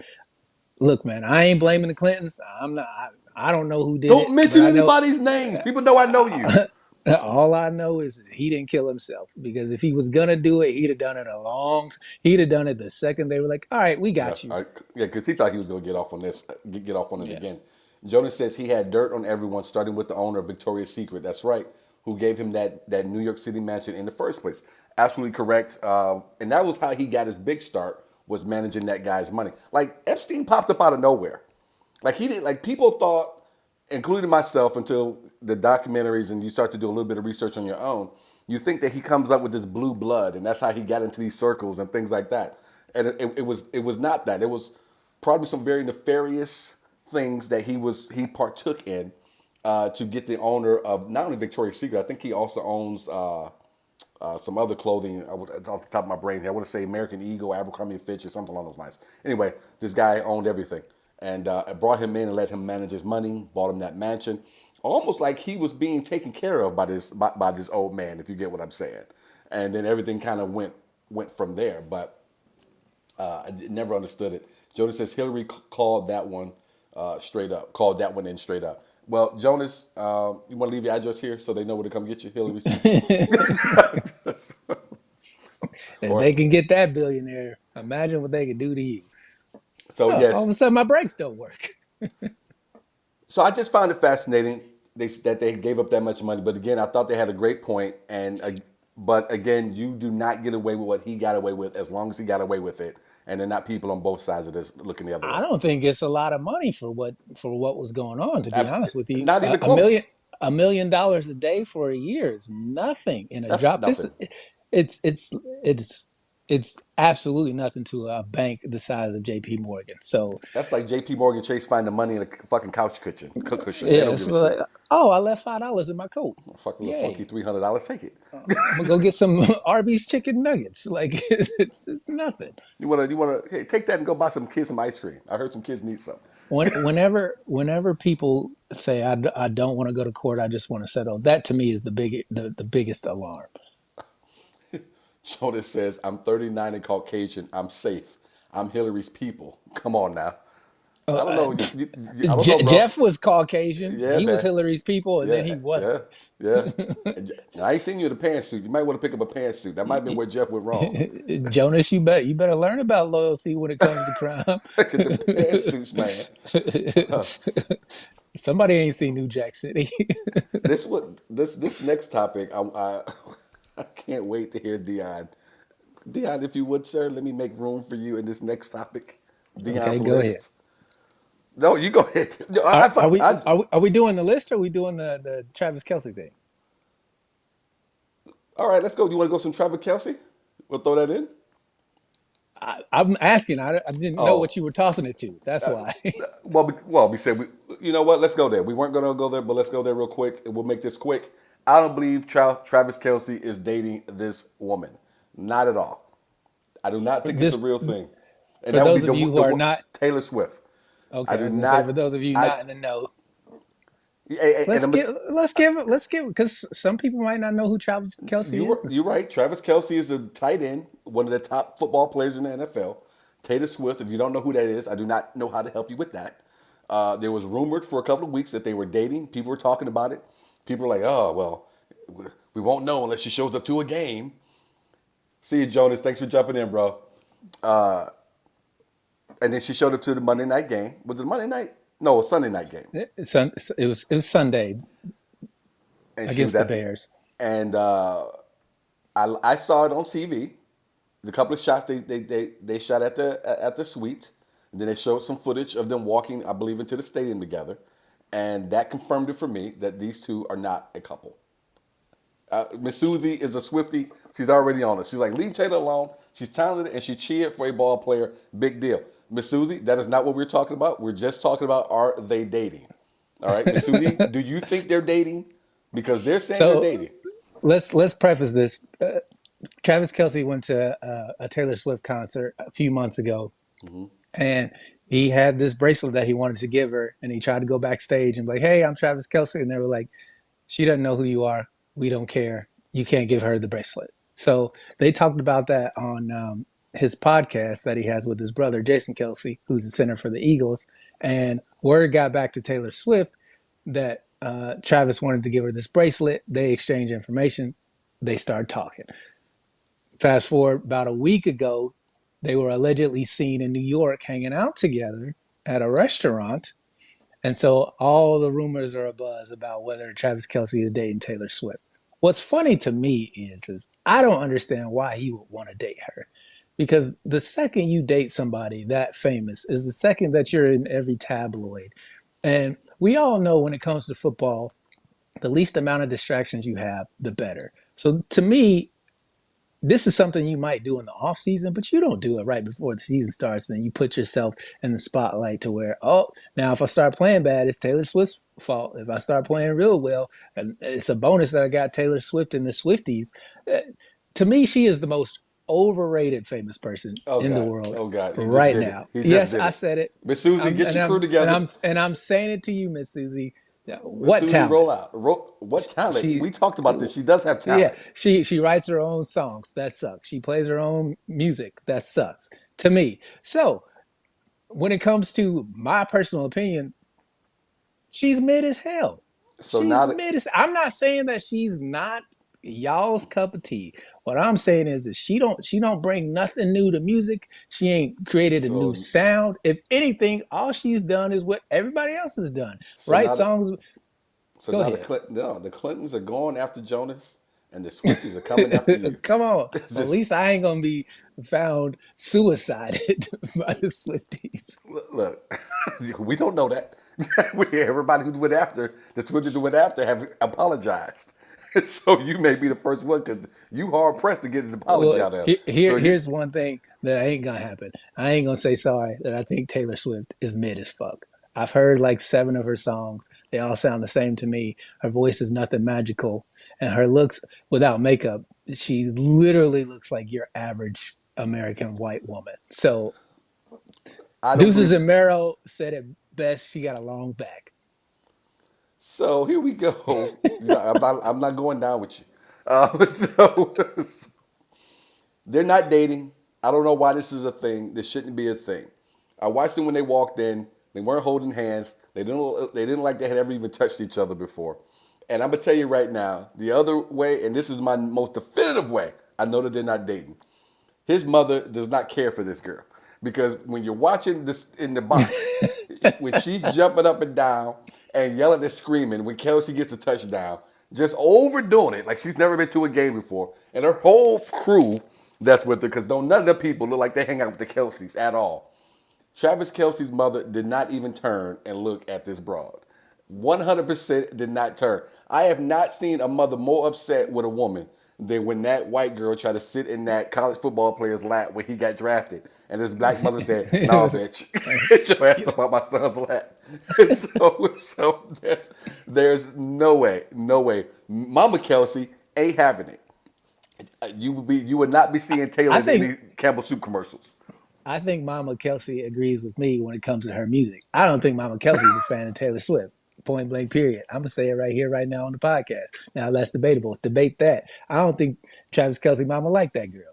C: look, man, I ain't blaming the Clintons. I'm not. I don't know who did it,
B: Don't
C: but
B: mention
C: I know
B: anybody's names. People know I know you.
C: all I know is he didn't kill himself, because if he was gonna do it, he'd have done it a long. He'd have done it the second they were like, "All right, we
B: Yeah,
C: got you."
B: yeah, because he thought he was going to get off on this, get off on it
C: Yeah.
B: again. Jonas says he had dirt on everyone, starting with the owner of Victoria's Secret. That's right, who gave him that New York City mansion in the first place. Absolutely correct. And that was how he got his big start, was managing that guy's money. Like Epstein popped up out of nowhere. Like he didn't. Like people thought, including myself, until the documentaries and you start to do a little bit of research on your own, you think that he comes up with this blue blood and that's how he got into these circles and things like that. And it was not that. It was probably some very nefarious things that he partook in to get the owner of not only Victoria's Secret. I think he also owns some other clothing. Off the top of my brain here, I want to say American Eagle, Abercrombie and Fitch, or something along those lines. Anyway, this guy owned everything, and I brought him in and let him manage his money. Bought him that mansion, almost like he was being taken care of by this old man, if you get what I'm saying. And then everything kind of went from there. But never understood it. Jonas says Hillary called that one straight up. Called that one in straight up. Well, Jonas, you want to leave your address here so they know where to come get you, Hillary?
C: If
B: Or
C: they can get that billionaire, imagine what they could do to you.
B: so
C: Oh, all of a
B: yes.
C: sudden my brakes don't work.
B: So I just found it fascinating that they gave up that much money. But again, I thought they had a great point. But again, you do not get away with what he got away with as long as he got away with it. And they're not people on both sides of this looking the other way.
C: I don't think it's a lot of money for what was going on. To be honest with you,
B: Not even
C: a
B: close.
C: million $1 million a day for a year is nothing in a
B: That's
C: drop.
B: nothing.
C: It's it's it's it's absolutely nothing to a bank the size of J.P. Morgan. So
B: That's like J.P. Morgan Chase finding money in a fucking couch cushion. They
C: yeah,
B: don't
C: it's
B: give a
C: like,
B: shit.
C: oh, I left $5 in my coat.
B: Fucking little funky
C: Yay!
B: $300. Take it.
C: I'm gonna go get some Arby's chicken nuggets. Like it's nothing.
B: You wanna hey, take that and go buy some kids some ice cream. I heard some kids need some.
C: Whenever people say I don't want to go to court, I just want to settle. That to me is the biggest alarm.
B: Jonas says, I'm 39 and Caucasian. I'm safe. I'm Hillary's people. Come on now. I don't know. I don't know, bro.
C: Jeff was Caucasian.
B: Yeah,
C: He was
B: man.
C: Hillary's people, and then he
B: Yeah, yeah,
C: wasn't.
B: yeah. And I ain't seen you in a pantsuit. You might want to pick up a pantsuit. That might have been where Jeff went wrong.
C: Jonas, you better learn about loyalty when it comes to crime.
B: Get the pantsuits, man.
C: Somebody ain't seen New Jack City.
B: This next topic, I can't wait to hear Deon. Deon, if you would, sir, let me make room for you in this next topic.
C: Okay,
B: Deon's
C: go ahead.
B: list. No, you go ahead. No,
C: Are, are we are we doing the list, or are we doing the Travis Kelsey thing?
B: all right, let's go. You want to go some Travis Kelsey? We'll throw that in.
C: I'm asking. I didn't know what
B: Oh,
C: you were tossing it to. That's why.
B: well, we said you know what? Let's go there. We weren't going to go there, but let's go there real quick, and we'll make this quick. I don't believe Travis Kelsey is dating this woman. Not at all. I do not think it's a
C: This
B: real thing, and
C: for
B: that would be
C: those of you who are not
B: Taylor Swift. I
C: okay. I
B: do
C: was gonna say for
B: not.
C: those of you
B: I
C: not in the know,
B: and
C: let's
B: I'm,
C: give because some people might not know who Travis Kelsey is.
B: you're right. Travis Kelsey is a tight end, one of the top football players in the NFL. Taylor Swift, if you don't know who that is, I do not know how to help you with that. There was rumored for a couple of weeks that they were dating. People were talking about it. People were like, oh, well, we won't know unless she shows up to a game. See you, Jonas. Thanks for jumping in, bro. And then she showed up to the Monday night game. Was it Monday night? No, a Sunday night game.
C: It was Sunday.
B: and she was
C: against the
B: at the,
C: Bears.
B: and I saw it on TV. The couple of shots they shot at the suite, and then they showed some footage of them walking, I believe, into the stadium together, and that confirmed it for me that these two are not a couple. Miss Susie is a Swiftie. She's already on it. She's like, leave Taylor alone. She's talented and she cheered for a ball player. Big deal. Miss Susie, that is not what we're talking about. We're just talking about, are they dating? All right, Miss Susie, do you think they're dating? Because they're saying they're
C: So
B: dating.
C: let's preface this. Travis Kelsey went to a Taylor Swift concert a few months ago, and he had this bracelet that he wanted to give her, and he tried to go backstage and be like, "Hey, I'm Travis Kelsey," and they were like, "She doesn't know who you are. We don't care. You can't give her the bracelet." So they talked about that on his podcast that he has with his brother Jason Kelsey, who's the center for the Eagles, and word got back to Taylor Swift that Travis wanted to give her this bracelet. They exchanged information. They started talking. Fast forward about a week ago, they were allegedly seen in New York hanging out together at a restaurant. And so all the rumors are abuzz about whether Travis Kelsey is dating Taylor Swift. What's funny to me is I don't understand why he would want to date her. Because the second you date somebody that famous is the second that you're in every tabloid. And we all know when it comes to football, the least amount of distractions you have, the better. So to me, this is something you might do in the off season, but you don't do it right before the season starts. And you put yourself in the spotlight to where, oh, now if I start playing bad, it's Taylor Swift's fault. If I start playing real well, and it's a bonus that I got Taylor Swift and the Swifties. To me, she is the most overrated famous person
B: Oh
C: in the
B: God,
C: world
B: oh God, he just
C: right
B: did it.
C: now.
B: He just
C: Yes,
B: did
C: I
B: it.
C: said it.
B: Miss Susie, get your crew together.
C: And I'm saying it to you, Miss Susie.
B: Miss
C: What
B: Susie,
C: talent?
B: roll out. What talent?
C: She
B: We talked about this. She does have
C: yeah,
B: talent.
C: she writes her own songs. That sucks. She plays her own music. That sucks to me. So when it comes to my personal opinion, she's mid as hell.
B: So
C: She's
B: now that
C: mid as. I'm not saying that she's not y'all's cup of tea. What I'm saying is that she don't bring nothing new to music. She ain't created a new
B: so
C: sound. If anything, all she's done is what everybody else has done.
B: so
C: Write
B: now that
C: songs.
B: so
C: Go
B: now
C: ahead.
B: the Clintons are going after Jonas, and the Swifties are coming after you.
C: Come on.
B: It's
C: Well, at
B: just,
C: least I ain't gonna be found suicided by the Swifties.
B: look, we don't know that. Everybody who went after the Swifties who went after have apologized. So you may be the first one because you hard pressed to get an apology
C: Well,
B: out of them. So you,
C: here's one thing that ain't gonna happen. I ain't gonna say sorry that I think Taylor Swift is mid as fuck. I've heard like 7 of her songs. They all sound the same to me. Her voice is nothing magical, and her looks without makeup, she literally looks like your average American white woman. So
B: I don't
C: Deuces
B: believe.
C: and Mero said it best. She got a long back.
B: So here we go. I'm not going down with you. So they're not dating. I don't know why this is a thing. This shouldn't be a thing. I watched them when they walked in. They weren't holding hands. They didn't like they had ever even touched each other before. And I'm gonna tell you right now, the other way, and this is my most definitive way, I know that they're not dating. His mother does not care for this girl because when you're watching this in the box, when she's jumping up and down and yelling and screaming, when Kelsey gets a touchdown, just overdoing it like she's never been to a game before, and her whole crew that's with her because none of the people look like they hang out with the Kelseys at all. Travis Kelsey's mother did not even turn and look at this broad. 100% did not turn. I have not seen a mother more upset with a woman than when that white girl tried to sit in that college football player's lap when he got drafted. And his black mother said, nah, bitch, get your ass up on my son's lap. So there's no way, no way. Mama Kelsey ain't having it. You would not be seeing Taylor
C: I
B: in any
C: think
B: Campbell Soup commercials.
C: I think Mama Kelsey agrees with me when it comes to her music. I don't think Mama Kelsey's a fan of Taylor Swift. Point blank, period. I'm gonna say it right here, right now on the podcast. Now that's debatable. Debate that. I don't think Travis Kelsey Mama liked that girl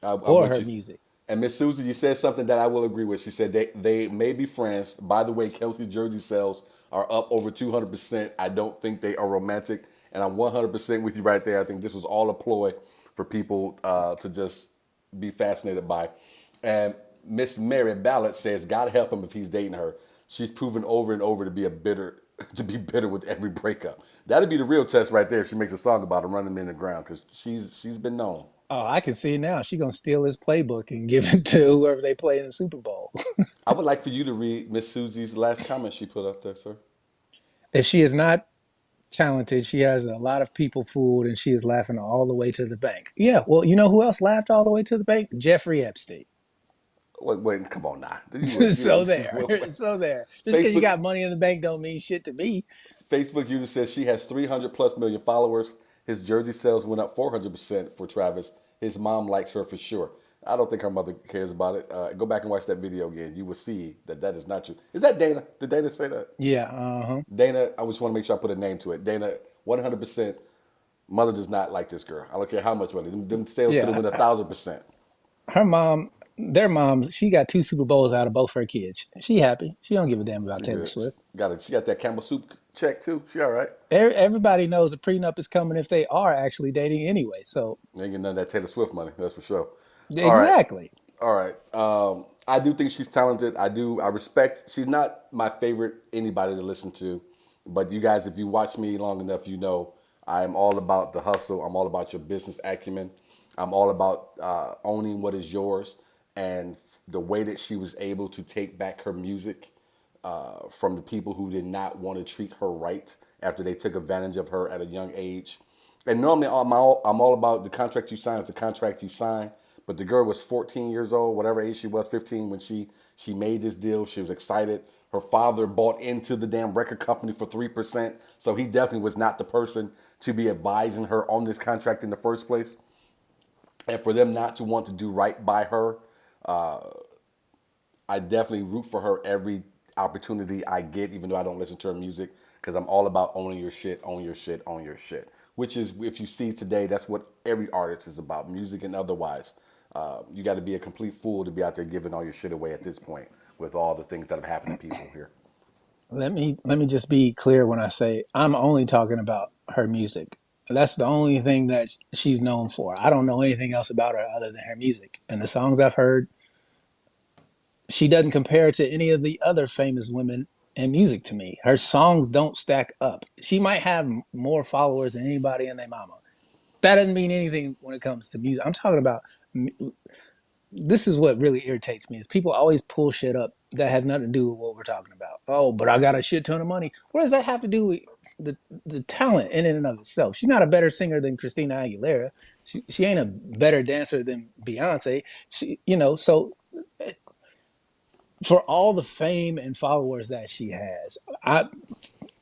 B: I'm
C: or
B: with
C: her
B: you.
C: music.
B: And Miss Susie, you said something that I will agree with. She said they may be friends. By the way, Kelsey's jersey sales are up over 200%. I don't think they are romantic. And I'm 100% with you right there. I think this was all a ploy for people to just be fascinated by. And Miss Mary Ballard says, God help him if he's dating her. She's proven over and over to be a bitter to be bitter with every breakup. That'd be the real test right there. If she makes a song about him running him in the ground because she's been known.
C: Oh, I can see now. She gonna steal his playbook and give it to whoever they play in the Super Bowl.
B: I would like for you to read Miss Susie's last comment she put up there, sir.
C: If she is not talented, she has a lot of people fooled, and she is laughing all the way to the bank. Yeah, well, you know who else laughed all the way to the bank? Jeffrey Epstein.
B: Wait, come on now.
C: So there, so there. Just because you
B: Facebook
C: got money in the bank don't mean shit to me.
B: Facebook user says she has 300 plus million followers. His jersey sales went up 400% for Travis. His mom likes her for sure. I don't think her mother cares about it. Go back and watch that video again. You will see that that is not true. Is that Dana? Did Dana say that?
C: Yeah, uh-huh.
B: Dana, I just want to make sure I put a name to it. Dana, 100%. Mother does not like this girl. I don't care how much money. Them sales could have
C: Yeah.
B: been 1,000%.
C: Her mom, their mom, she got 2 Super Bowls out of both her kids. She happy. She don't give a damn about
B: She
C: Taylor
B: good.
C: Swift.
B: She got that Campbell soup check too. She all right.
C: Everybody knows a prenup is coming if they are actually dating anyway. So
B: Ain't getting none of that Taylor Swift money. That's for sure. All right.
C: exactly.
B: All right. I do think she's talented. I do. I respect. She's not my favorite anybody to listen to, but you guys, if you watch me long enough, you know I am all about the hustle. I'm all about your business acumen. I'm all about owning what is yours, and the way that she was able to take back her music from the people who did not want to treat her right after they took advantage of her at a young age. And normally I'm all about the contract you sign is the contract you sign. But the girl was 14 years old, whatever age she was, 15, when she made this deal. She was excited. Her father bought into the damn record company for 3%. So he definitely was not the person to be advising her on this contract in the first place. And for them not to want to do right by her, I definitely root for her every opportunity I get, even though I don't listen to her music, because I'm all about owning your shit, own your shit, own your shit. Which is, if you see today, that's what every artist is about, music and otherwise. You got to be a complete fool to be out there giving all your shit away at this point with all the things that have happened to people here.
C: Let me just be clear when I say I'm only talking about her music. That's the only thing that she's known for. I don't know anything else about her other than her music. And the songs I've heard, she doesn't compare to any of the other famous women in music to me. Her songs don't stack up. She might have more followers than anybody and their mama. That doesn't mean anything when it comes to music. I'm talking about this is what really irritates me is people always pull shit up that has nothing to do with what we're talking about. Oh, but I got a shit ton of money. What does that have to do with the talent in and of itself? She's not a better singer than Christina Aguilera. She ain't a better dancer than Beyonce. So for all the fame and followers that she has, I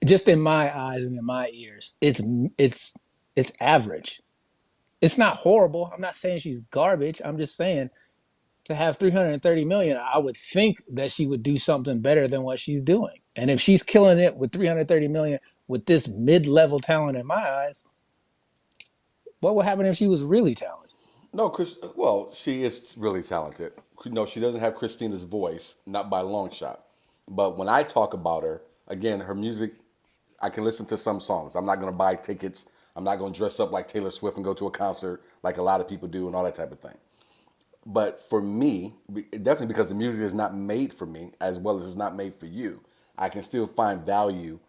C: just in my eyes and in my ears, it's average. It's not horrible. I'm not saying she's garbage. I'm just saying to have 330 million, I would think that she would do something better than what she's doing. And if she's killing it with 330 million with this mid-level talent in my eyes, what would happen if she was really talented?
B: No, Chris. Well, she is really talented. No, she doesn't have Christina's voice, not by a long shot. But when I talk about her, again, her music, I can listen to some songs. I'm not going to buy tickets. I'm not going to dress up like Taylor Swift and go to a concert like a lot of people do and all that type of thing. But for me, definitely because the music is not made for me as well as it's not made for you, I can still find value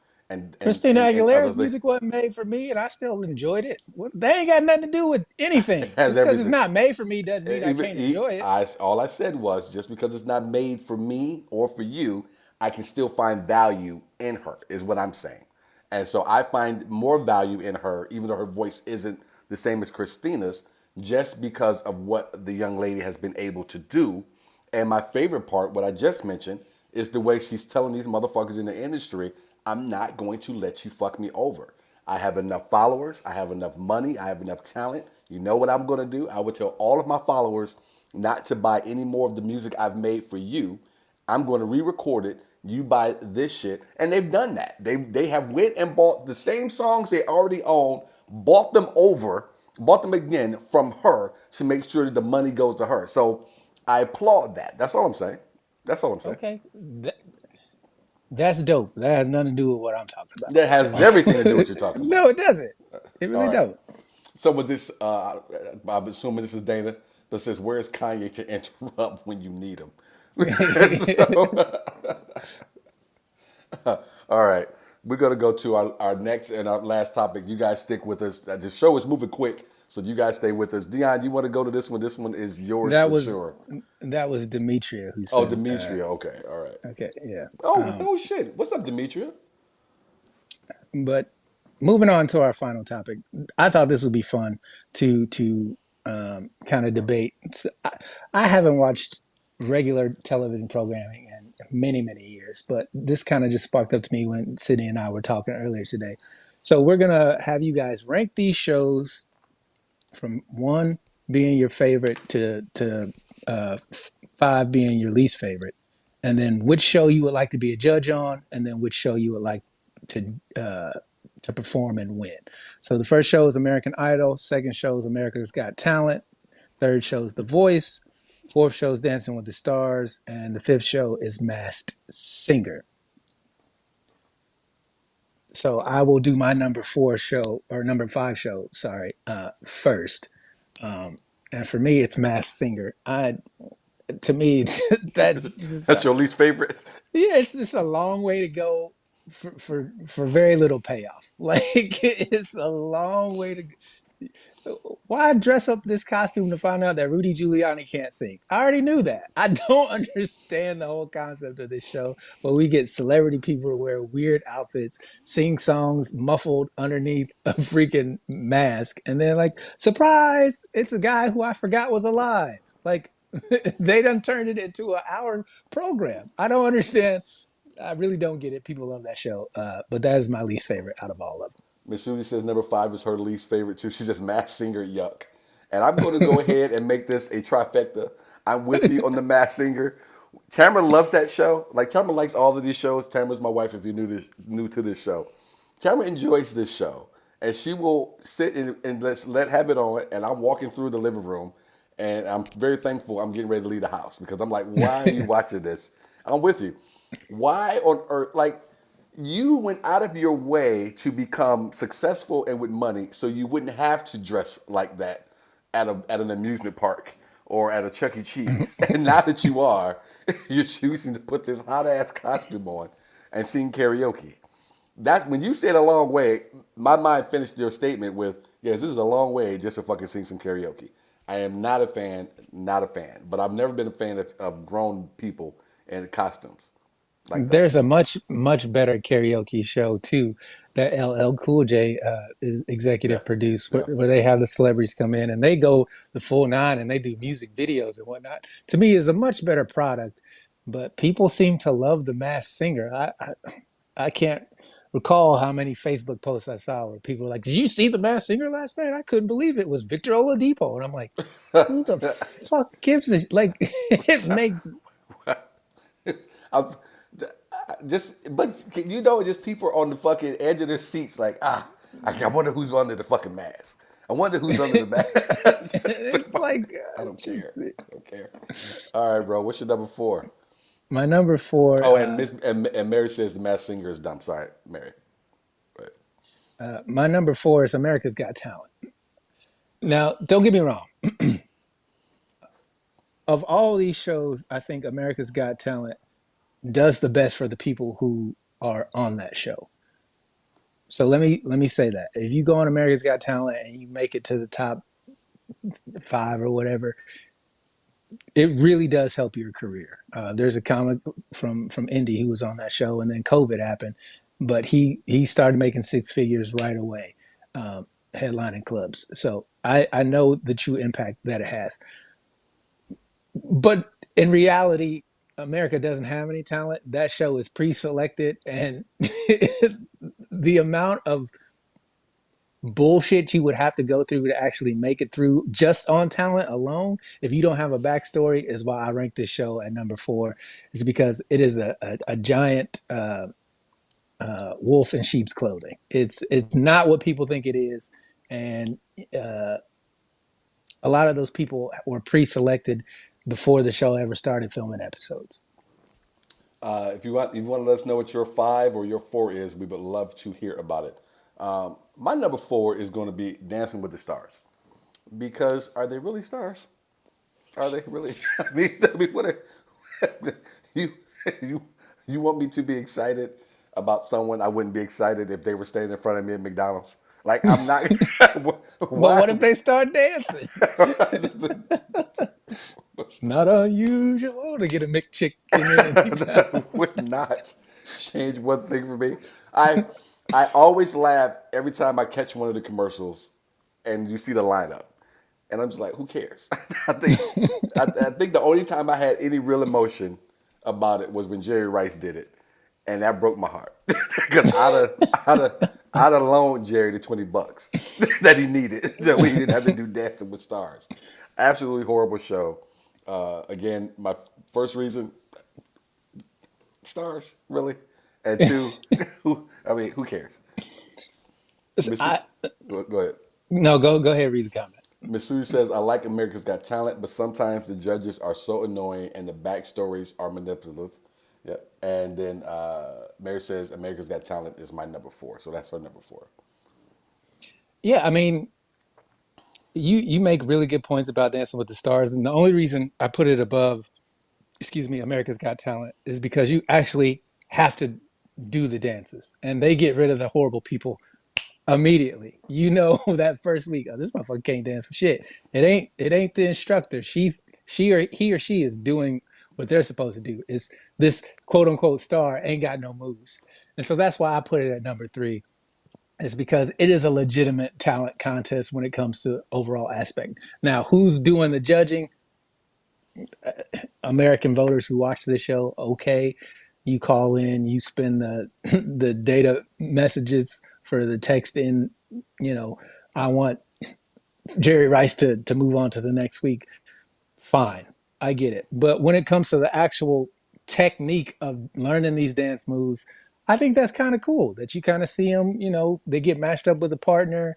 C: Christina
B: and other
C: Aguilera's
B: things.
C: music wasn't made for me, and I still enjoyed it. They ain't got nothing to do with anything.
B: Has
C: Just because it's
B: everything.
C: not made for me doesn't mean I
B: Even
C: can't enjoy it.
B: all I said was just because it's not made for me or for you, I can still find value in her. Is what I'm saying, and so I find more value in her, even though her voice isn't the same as Christina's, just because of what the young lady has been able to do. And my favorite part, what I just mentioned, is the way she's telling these motherfuckers in the industry, I'm not going to let you fuck me over. I have enough followers. I have enough money. I have enough talent. You know what I'm going to do? I would tell all of my followers not to buy any more of the music I've made for you. I'm going to re-record it. You buy this shit. And they've done that. They have went and bought the same songs they already own, bought them again from her to make sure that the money goes to her. So I applaud that. That's all I'm saying. That's all I'm saying.
C: Okay, that's dope. That has nothing to do with what I'm talking about.
B: That has everything to do with what you're talking about.
C: No, it doesn't. It
B: All
C: really
B: right.
C: don't.
B: So with this, I'm assuming this is Dana that says, "Where's Kanye to interrupt when you need him?" So, all right. we're gonna go to our next and our last topic. You guys stick with us. The show is moving quick, so you guys stay with us. Deon, you want to go to this one? This one is yours
C: That
B: for
C: was
B: sure.
C: that was Demetria who
B: Oh,
C: said.
B: Demetria. Okay, all right.
C: Okay, yeah.
B: Oh shit. What's up, Demetria?
C: But moving on to our final topic, I thought this would be fun to kind of debate. I haven't watched regular television programming in many years, but this kind of just sparked up to me when Sydney and I were talking earlier today. So we're gonna have you guys rank these shows from one being your favorite to five being your least favorite, and then which show you would like to be a judge on, and then which show you would like to uh, to perform and win. So the first show is American Idol. Second show is America's Got Talent. Third show is The Voice. Fourth show is Dancing with the Stars, and the fifth show is Masked Singer. So I will do my number four show or number five show, sorry, first. And for me, it's Masked Singer. To me, that just
B: That's your least favorite.
C: yeah, it's just a long way to go for very little payoff. Like it's a long way to. Why dress up this costume to find out that Rudy Giuliani can't sing? I already knew that. I don't understand the whole concept of this show where we get celebrity people to wear weird outfits, sing songs muffled underneath a freaking mask, and then like, surprise, it's a guy who I forgot was alive. Like they done turned it into an hour program. I don't understand. I really don't get it. People love that show, but that is my least favorite out of all of them.
B: Miss Susie says number five is her least favorite too. She says Mass Singer, yuck. And I'm going to go ahead and make this a trifecta. I'm with you on the Mass Singer. Tamara loves that show. Like Tamara likes all of these shows. Tamara's my wife. If you're new to this show, Tamara enjoys this show, and she will sit and let have it on. And I'm walking through the living room, and I'm very thankful. I'm getting ready to leave the house because I'm like, why are you watching this? I'm with you. Why on earth? Like you went out of your way to become successful and with money so you wouldn't have to dress like that at an amusement park or at a Chuck E. Cheese. And now that you are, you're choosing to put this hot ass costume on and sing karaoke. That when you said a long way, my mind finished your statement with, yes, this is a long way just to fucking sing some karaoke. I am not a fan, not a fan. But I've never been a fan of grown people in costumes like that.
C: There's a much better karaoke show too that LL Cool J is
B: Yeah.
C: executive produced,
B: Yeah.
C: where they have the celebrities come in and they go the full nine and they do music videos and whatnot. To me, is a much better product, but people seem to love the Masked Singer. I can't recall how many Facebook posts I saw where people were like, "Did you see the Masked Singer last night? I couldn't believe it was Victor Oladipo," and I'm like, "Who the fuck gives this?" Like, it makes
B: I've just, but you know, just people are on the fucking edge of their seats, like, I wonder who's under the fucking mask. I wonder who's under the
C: it's
B: mask.
C: like
B: I don't care.
C: just
B: I don't care. All right, bro. What's your number four?
C: my number four.
B: Oh, and Miss and Mary says the Masked Singer is dumb. Sorry, Mary. But
C: My number four is America's Got Talent. Now, don't get me wrong. Of all these shows, I think America's Got Talent does the best for the people who are on that show. So let me say that if you go on America's Got Talent and you make it to the top five or whatever, it really does help your career. There's a comic from Indy who was on that show, and then COVID happened, but he started making six figures right away, headlining clubs. So I know the true impact that it has. But in reality, America doesn't have any talent. That show is pre-selected, and the amount of bullshit you would have to go through to actually make it through just on talent alone, if you don't have a backstory, is why I rank this show at number four. Is because it is a giant wolf in sheep's clothing. It's not what people think it is, and a lot of those people were pre-selected before the show ever started filming episodes.
B: if you want to let us know what your five or your four is, we would love to hear about it. My number four is going to be Dancing with the Stars, because are they really stars? Are they really? I mean what? Are, you you you want me to be excited about someone, I wouldn't be excited if they were standing in front of me at McDonald's. Like I'm not.
C: But
B: Why?
C: what if they start dancing? It's not unusual to get a McChicken anytime.
B: Would not change one thing for me. I always laugh every time I catch one of the commercials, and you see the lineup, and I'm just like, who cares? I think I think the only time I had any real emotion about it was when Jerry Rice did it, and that broke my heart because I'd have loaned Jerry the $20 that he needed that we didn't have to do Dancing with Stars. Absolutely horrible show. Again, my first reason, stars, really, and two, who cares? Miss,
C: I
B: go ahead.
C: no go ahead, read the comment.
B: Miss Sue says, I like America's Got Talent, but sometimes the judges are so annoying and the backstories are manipulative. Yep. And then Mary says, America's Got Talent is my number 4. So that's her number 4.
C: Yeah, I mean, you make really good points about Dancing with the Stars, and the only reason I put it above, excuse me, America's Got Talent is because you actually have to do the dances, and they get rid of the horrible people immediately. You know that first week, oh, this motherfucker can't dance for shit. It ain't the instructor. She or he or she is doing what they're supposed to do. It's this quote unquote star ain't got no moves, and so that's why I put it at number 3. Is because it is a legitimate talent contest when it comes to overall aspect. Now, who's doing the judging? American voters who watch this show, okay. You call in, you spend the the data messages for the text in, you know, I want Jerry Rice to move on to the next week. Fine. I get it. But when it comes to the actual technique of learning these dance moves, I think that's kind of cool that you kind of see them, they get matched up with a partner,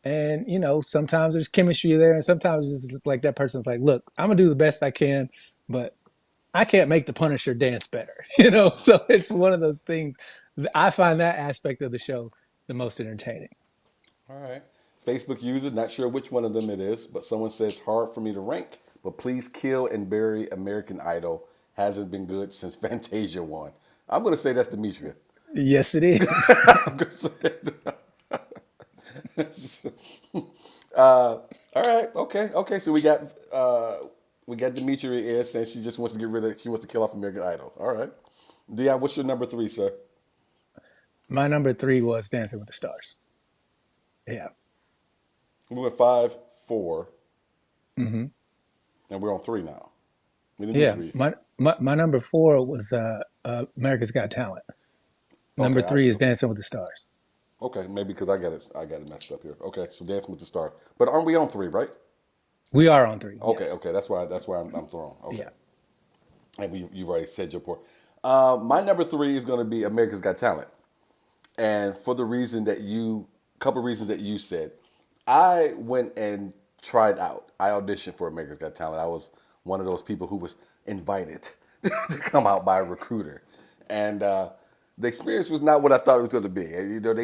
C: and sometimes there's chemistry there, and sometimes it's just like that person's like, look, I'm gonna do the best I can, but I can't make the Punisher dance better. So it's one of those things. I find that aspect of the show the most entertaining.
B: All right. Facebook user, not sure which one of them it is, but someone says, hard for me to rank, but please kill and bury American Idol. Hasn't been good since Fantasia won. I'm going to say that's Demetria.
C: Yes, it is.
B: I'm going to say all right. Okay. So we got Demetria in saying she just wants to she wants to kill off American Idol. All right. Deon, what's your number 3, sir?
C: My number 3 was Dancing with the Stars. Yeah.
B: We went 5, 4,
C: Mm-hmm.
B: and we're on 3 now. We didn't
C: Yeah.
B: do 3.
C: My number 4 was America's Got Talent. Number
B: Okay,
C: 3 is Dancing with the Stars.
B: okay, maybe because I got it messed up here. Okay, so Dancing with the Stars, but aren't we on 3, right?
C: We are on 3.
B: Okay,
C: Yes.
B: okay, that's why I'm thrown. Okay,
C: Yeah.
B: and you've already said your part. My number 3 is going to be America's Got Talent, and for the reason that couple reasons that you said, I went and tried out. I auditioned for America's Got Talent. I was one of those people who was invited to come out by a recruiter, and the experience was not what I thought it was going to be.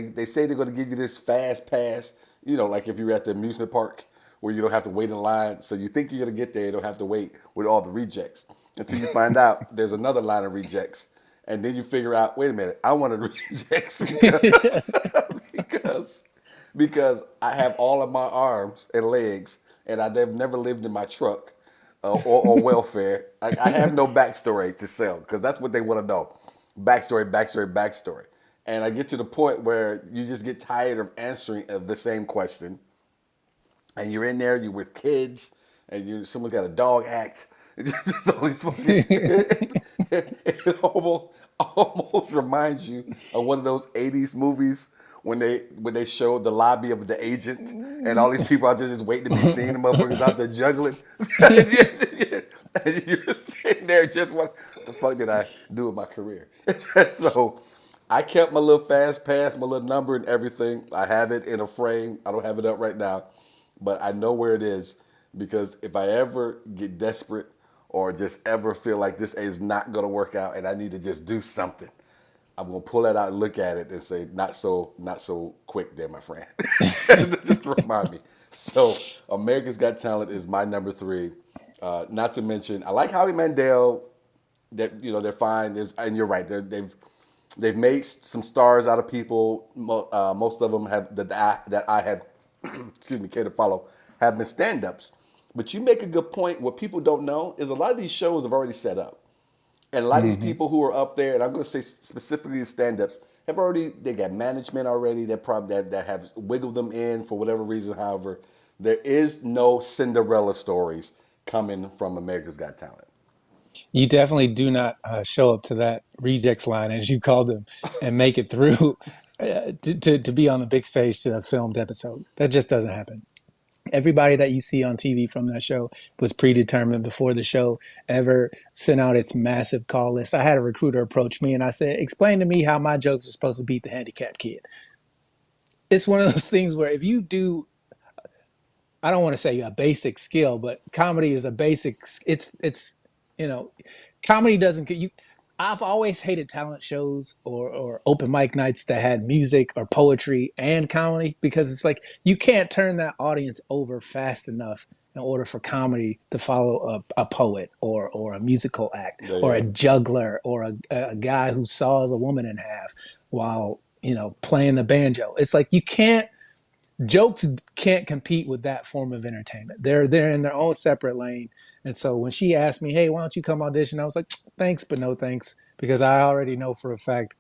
B: They say they're going to give you this fast pass. Like if you're at the amusement park where you don't have to wait in line, so you think you're going to get there, you don't have to wait with all the rejects until you find out there's another line of rejects, and then you figure out, wait a minute, I wanted rejects because I have all of my arms and legs, and I've never lived in my truck or welfare. I have no backstory to sell because that's what they want to know. Backstory. And I get to the point where you just get tired of answering the same question. And you're in there, you're with kids, and someone's got a dog act. It's just all these fucking. It almost reminds you of one of those '80s movies when they showed the lobby of the agent, and all these people out there just waiting to be seen, the motherfuckers out there juggling. And you're sitting there just what the fuck did I do with my career? So I kept my little fast pass, my little number and everything. I have it in a frame. I don't have it up right now, but I know where it is because if I ever get desperate or just ever feel like this is not going to work out and I need to just do something, I'm going to pull that out and look at it and say, not so quick there, my friend. Just remind me. So America's Got Talent is my number 3. Not to mention, I like Howie Mandel. That they're fine. And you're right. They've made some stars out of people. Most of them have that I have, excuse me, care to follow, have been stand-ups. But you make a good point. What people don't know is a lot of these shows have already set up. And a lot of these
C: Hmm.
B: people who are up there, and I'm going to say specifically the stand-ups, they got management already. That probably that have wiggled them in for whatever reason. However, there is no Cinderella stories coming from America's Got Talent.
C: You definitely do not show up to that rejects line, as you call them, and make it through to be on the big stage to a filmed episode. That just doesn't happen. Everybody that you see on TV from that show was predetermined before the show ever sent out its massive call list. I had a recruiter approach me and I said, "Explain to me how my jokes are supposed to beat the handicapped kid." It's one of those things where if you do, I don't want to say a basic skill, but comedy is a basic. It's you know, comedy doesn't you. I've always hated talent shows or open mic nights that had music or poetry and comedy because it's like you can't turn that audience over fast enough in order for comedy to follow a poet or a musical act
B: There you
C: or a
B: go.
C: juggler or a guy who saws a woman in half while playing the banjo. It's like you can't jokes can't compete with that form of entertainment. They're in their own separate lane. And so when she asked me, "Hey, why don't you come audition?" I was like, "Thanks, but no thanks," because I already know for a fact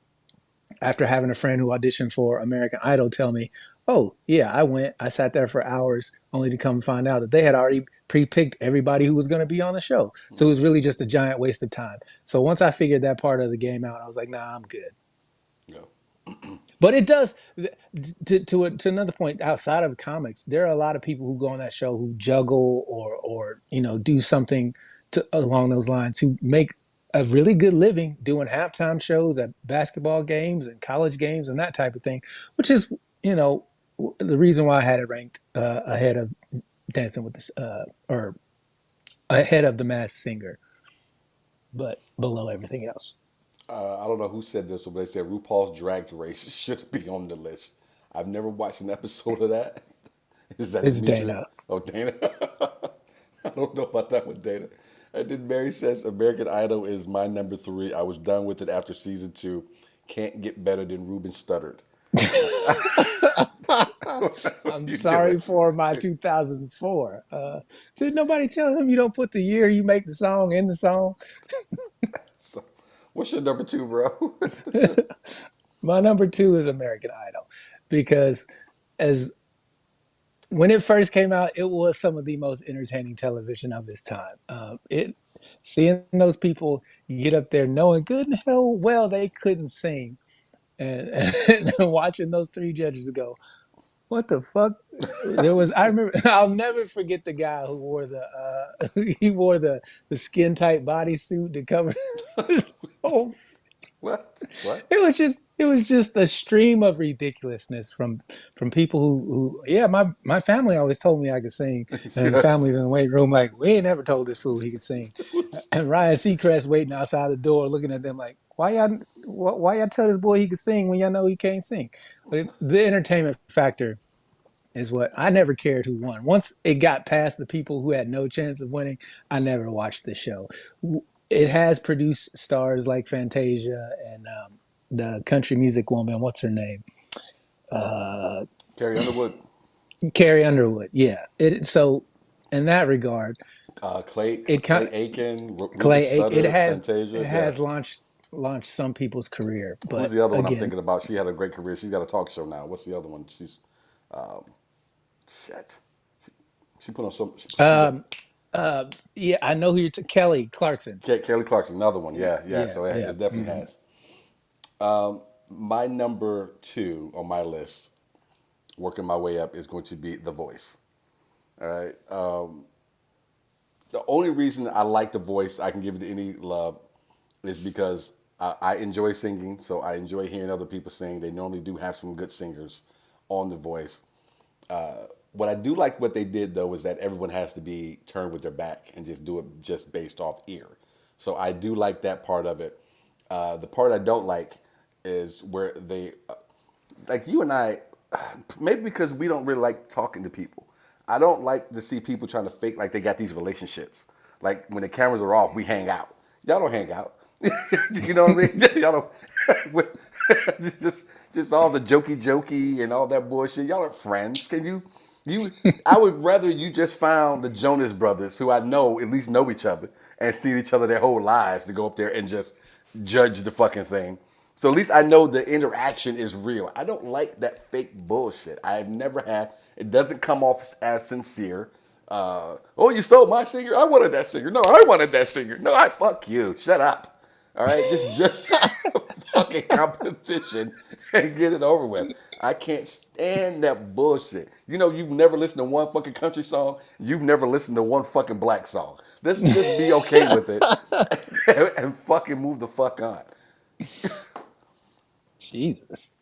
C: after having a friend who auditioned for American Idol tell me, "Oh, yeah, I went. I sat there for hours only to come find out that they had already pre-picked everybody who was going to be on the show." So it was really just a giant waste of time. So once I figured that part of the game out, I was like, "Nah, I'm good."
B: Yeah.
C: But it does to another point outside of comics. There are a lot of people who go on that show who juggle or do something along those lines who make a really good living doing halftime shows at basketball games and college games and that type of thing, which is the reason why I had it ranked ahead of Dancing with the or ahead of The Masked Singer, but below everything else.
B: I don't know who said this, but they said RuPaul's Drag Race should be on the list. I've never watched an episode of that. Is that
C: It's
B: Demetria?
C: Dana.
B: Oh, Dana. I don't know about that one, Dana. And then Mary says American Idol is my number three. I was done with it after season two. Can't get better than Ruben stuttered.
C: I'm
B: You do
C: sorry
B: it.
C: for my 2004. Did nobody tell him you don't put the year you make the song in the song?
B: So, what's your number two, bro?
C: My number two is American Idol because as when it first came out, it was some of the most entertaining television of its time. It seeing those people get up there knowing good and hell well they couldn't sing, and watching those three judges go, "What the fuck?" There was I remember I'll never forget the guy who wore the he wore the skin tight bodysuit to cover his whole.
B: What?
C: It was just a stream of ridiculousness from people who yeah, my family always told me I could sing, and the families
B: Yes.
C: in the weight room like, we ain't never told this fool he could sing. And Ryan Seacrest waiting outside the door looking at them like, why y'all tell this boy he could sing when y'all know he can't sing? But the entertainment factor is what I never cared who won. Once it got past the people who had no chance of winning, I never watched the show. It has produced stars like Fantasia and the country music woman. What's her name?
B: Carrie Underwood,
C: Carrie Underwood. Yeah. So in that regard, it
B: Clay
C: kind of
B: Aiken, Ruben
C: Clay. It
B: Studdard,
C: has
B: Fantasia.
C: it
B: Yeah.
C: has launched some people's career,
B: Who's
C: but
B: the other one I'm
C: again,
B: thinking about? She had a great career. She's got a talk show now. What's the other one? Shit. She, she put on some. She's a
C: yeah, I know who Kelly Clarkson.
B: Kelly Clarkson, another one. Yeah, yeah.
C: Yeah,
B: So
C: yeah.
B: it definitely
C: Hmm.
B: has. My number two on my list, working my way up, is going to be The Voice. All right. The only reason I like The Voice, I can give it any love, is because I enjoy singing. So I enjoy hearing other people sing. They normally do have some good singers on The Voice. What I do like what they did though is that everyone has to be turned with their back and just do it just based off ear. So I do like that part of it. The part I don't like is where they, like you and I, maybe because we don't really like talking to people. I don't like to see people trying to fake like they got these relationships. Like when the cameras are off, we hang out. Y'all don't hang out. You know what I mean? Y'all don't, just all the jokey and all that bullshit. Y'all are friends. Can you? I would rather you just found the Jonas Brothers, who I know at least know each other and seen each other their whole lives, to go up there and just judge the fucking thing. So at least I know the interaction is real. I don't like that fake bullshit. I've never had. It doesn't come off as sincere. Oh, you stole my singer? I wanted that singer. No, I wanted that singer. No, I fuck you. Shut up. All right, just fucking competition and get it over with. I can't stand that bullshit. You know, you've never listened to one fucking country song. You've never listened to one fucking black song. Let's just be okay with it and fucking move the fuck on.
C: Jesus.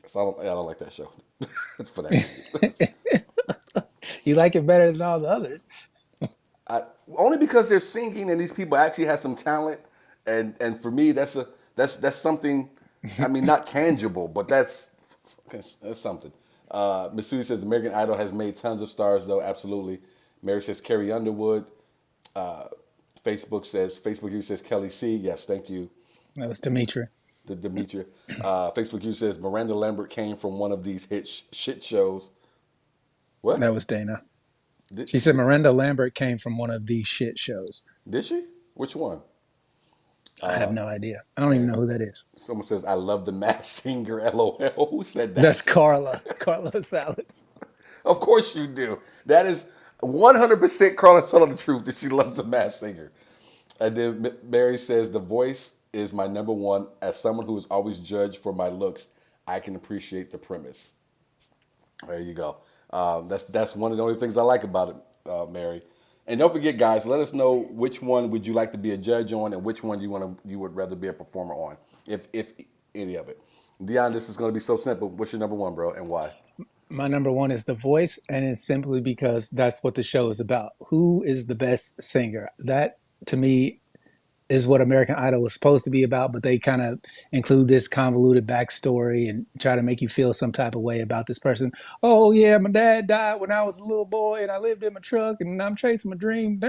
B: So I don't like that show for that reason.
C: You like it better than all the others.
B: I, only because they're singing and these people actually have some talent, and for me that's something. I mean, not tangible, but that's something. Missouri says American Idol has made tons of stars, though. Absolutely. Mary says Carrie Underwood. Facebook user says Kelly C. Yes, thank you.
C: That was Demetri.
B: The Demetria. Facebook user says Miranda Lambert came from one of these shit shows. What?
C: That was Dana.
B: Did,
C: She said Miranda Lambert came from one of these shit shows.
B: did she? Which one?
C: I have no idea. I don't even know who that is.
B: Someone says, I love the Masked Singer, LOL. Who said that?
C: That's Carla. Carla Salas.
B: Of course you do. That is 100% Carla's telling the truth that she loves the Masked Singer. And then Mary says, the voice is my number one. As someone who is always judged for my looks, I can appreciate the premise. There you go. That's one of the only things I like about it, Mary. And don't forget, guys, let us know which one would you like to be a judge on, and which one you would rather be a performer on, if any of it. Deon, this is going to be so simple. What's your number one, bro, and why?
C: My number one is The Voice, and it's simply because that's what the show is about. Who is the best singer? That, to me, is what American Idol was supposed to be about, but they kind of include this convoluted backstory and try to make you feel some type of way about this person. Oh yeah, my dad died when I was a little boy, and I lived in my truck, and I'm chasing my dream.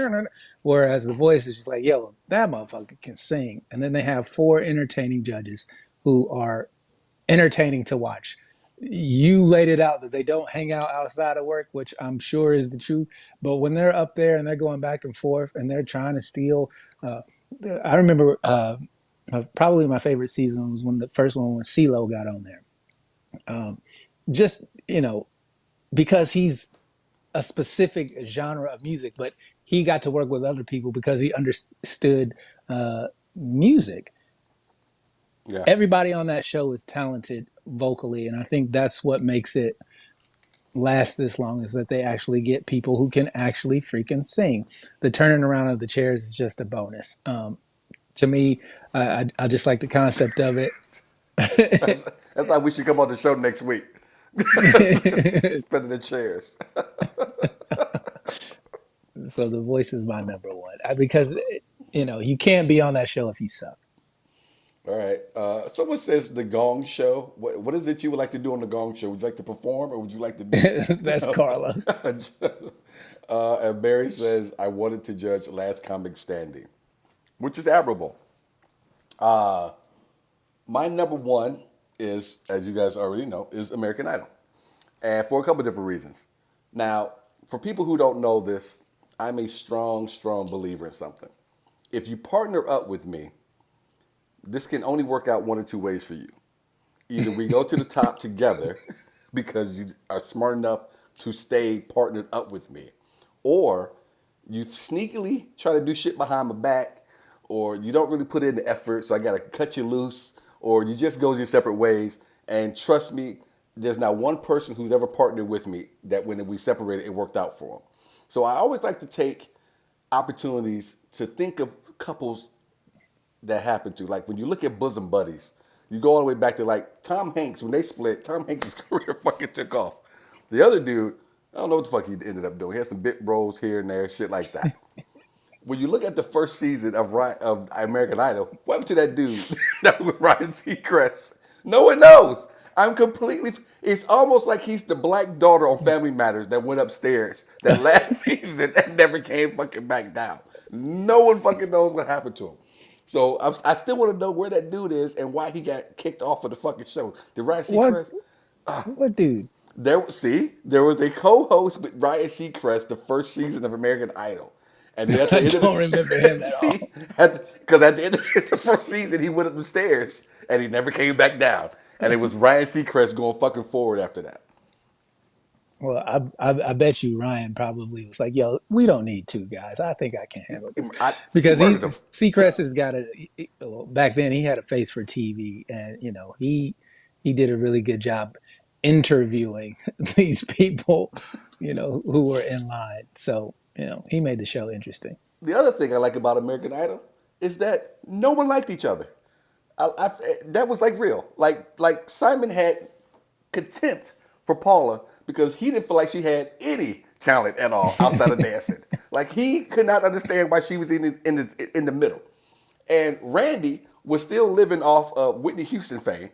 C: Whereas The Voice is just like, yo, that motherfucker can sing. And then they have four entertaining judges who are entertaining to watch. You laid it out that they don't hang out outside of work, which I'm sure is the truth. But when they're up there and they're going back and forth and they're trying to steal, I remember probably my favorite season was when the first one when CeeLo got on there. Just because he's a specific genre of music, but he got to work with other people because he understood music.
B: Yeah.
C: Everybody on that show is talented vocally, and I think that's what makes it last this long, is that they actually get people who can actually freaking sing. The turning around of the chairs is just a bonus. To me, I just like the concept of it.
B: That's why we should come on the show next week. Spinning the chairs.
C: So The Voice is my number one because you can't be on that show if you suck.
B: All right. Someone says the Gong Show. What is it you would like to do on the Gong Show? Would you like to perform, or would you like to be?
C: That's Carla.
B: And Barry says, I wanted to judge Last Comic Standing, which is admirable. My number one is, as you guys already know, is American Idol. And for a couple of different reasons. Now, for people who don't know this, I'm a strong, strong believer in something. If you partner up with me, this can only work out one or two ways for you. Either we go to the top together because you are smart enough to stay partnered up with me, or you sneakily try to do shit behind my back, or you don't really put in the effort, so I gotta cut you loose, or you just go your separate ways. And trust me, there's not one person who's ever partnered with me that when we separated, it worked out for them. So I always like to take opportunities to think of couples that happened to. Like when you look at bosom buddies, you go all the way back to like Tom Hanks. When they split, Tom Hanks' career fucking took off. The other dude, I don't know what the fuck he ended up doing. He had some bit roles here and there, shit like that. When you look at the first season of American Idol, what happened to that dude that was Ryan Seacrest? No one knows. It's almost like he's the black daughter on Family Matters that went upstairs that last season and never came fucking back down. No one fucking knows what happened to him. So I still want to know where that dude is and why he got kicked off of the fucking show. Did Ryan
C: What?
B: Seacrest?
C: What dude?
B: There was a co-host with Ryan Seacrest the first season of American Idol, and then at the
C: I
B: end of
C: don't remember him
B: the
C: at
B: see,
C: all.
B: because at the end of the first season he went up the stairs and he never came back down, and it was Ryan Seacrest going fucking forward after that.
C: Well, I bet you Ryan probably was like, "Yo, we don't need two guys. I think I can handle this,"
B: He
C: because
B: murdered him.
C: Seacrest has got well, back then he had a face for TV, and he did a really good job interviewing these people, who were in line. So he made the show interesting.
B: The other thing I like about American Idol is that no one liked each other. I, that was like real. Like Simon had contempt for Paula because he didn't feel like she had any talent at all outside of dancing. Like he could not understand why she was in the middle. And Randy was still living off of Whitney Houston fame.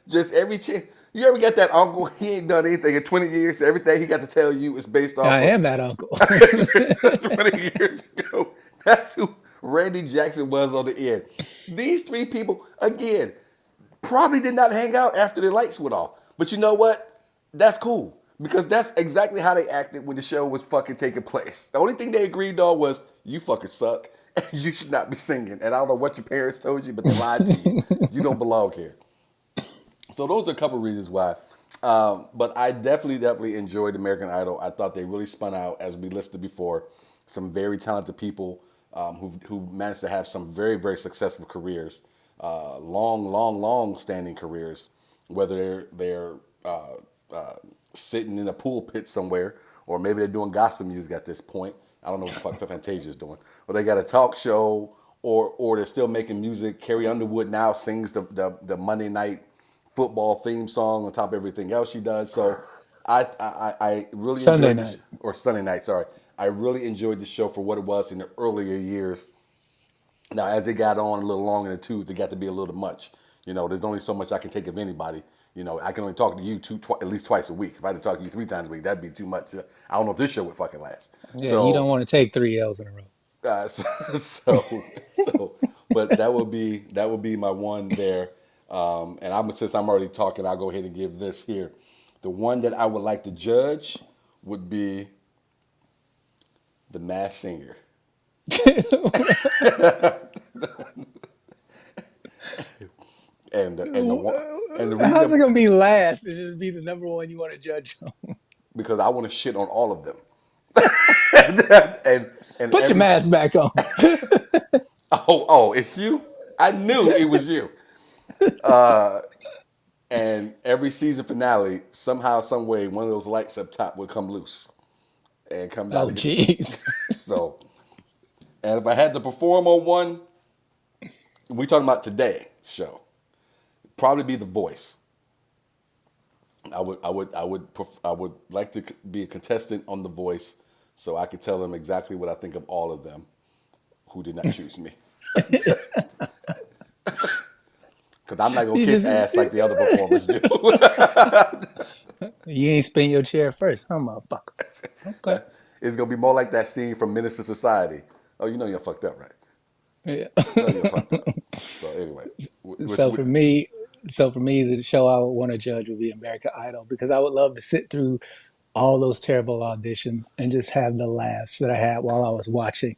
B: just every chance. You ever get that uncle? He ain't done anything in 20 years. So everything he got to tell you is based off
C: I
B: of
C: am that uncle.
B: 20 years ago. That's who Randy Jackson was on the end. These three people, again, probably did not hang out after the lights went off. But you know what? That's cool. Because that's exactly how they acted when the show was fucking taking place. The only thing they agreed on was, you fucking suck. And you should not be singing. And I don't know what your parents told you, but they lied to you. You don't belong here. So those are a couple reasons why. But I definitely enjoyed American Idol. I thought they really spun out, as we listed before, some very talented people who managed to have some very, very successful careers, long standing careers, whether they're sitting in a pool pit somewhere, or maybe they're doing gospel music at this point. I don't know what the fuck Fantasia is doing. Or they got a talk show, or they're still making music. Carrie Underwood now sings the Monday night football theme song on top of everything else she does. So I really
C: Sunday
B: enjoyed this,
C: night.
B: or Sunday night, sorry. I really enjoyed the show for what it was in the earlier years. Now, as it got on a little long in the tooth, it got to be a little much. There's only so much I can take of anybody. I can only talk to you at least twice a week. If I had to talk to you 3 times a week, that'd be too much. I don't know if this show would fucking last.
C: Yeah, you don't
B: So,
C: want to take 3 L's in a row.
B: but that would be my one there. And since I'm already talking, I'll go ahead and give this here. The one that I would like to judge would be the Masked Singer. And the
C: How's it
B: reason,
C: gonna be last and it'll be the number one you want to judge on?
B: because I want to shit on all of them. and and
C: Put your
B: every
C: mask back on.
B: it's you. I knew it was you. And every season finale, somehow, some way, one of those lights up top would come loose and come down
C: Oh,
B: to get the people.
C: jeez.
B: So, and if I had to perform on one, we talking about today's show, probably be The Voice. I would like to be a contestant on The Voice, so I could tell them exactly what I think of all of them who did not choose me. Because I'm not gonna
C: You
B: kiss
C: just
B: ass like the other performers do.
C: you ain't spin your chair first, huh, motherfucker? Okay.
B: It's gonna be more like that scene from Menace to Society. Oh, you know you're fucked up, right?
C: Yeah.
B: You know you're fucked up. So anyway,
C: So for me, the show I would want to judge would be American Idol because I would love to sit through all those terrible auditions and just have the laughs that I had while I was watching.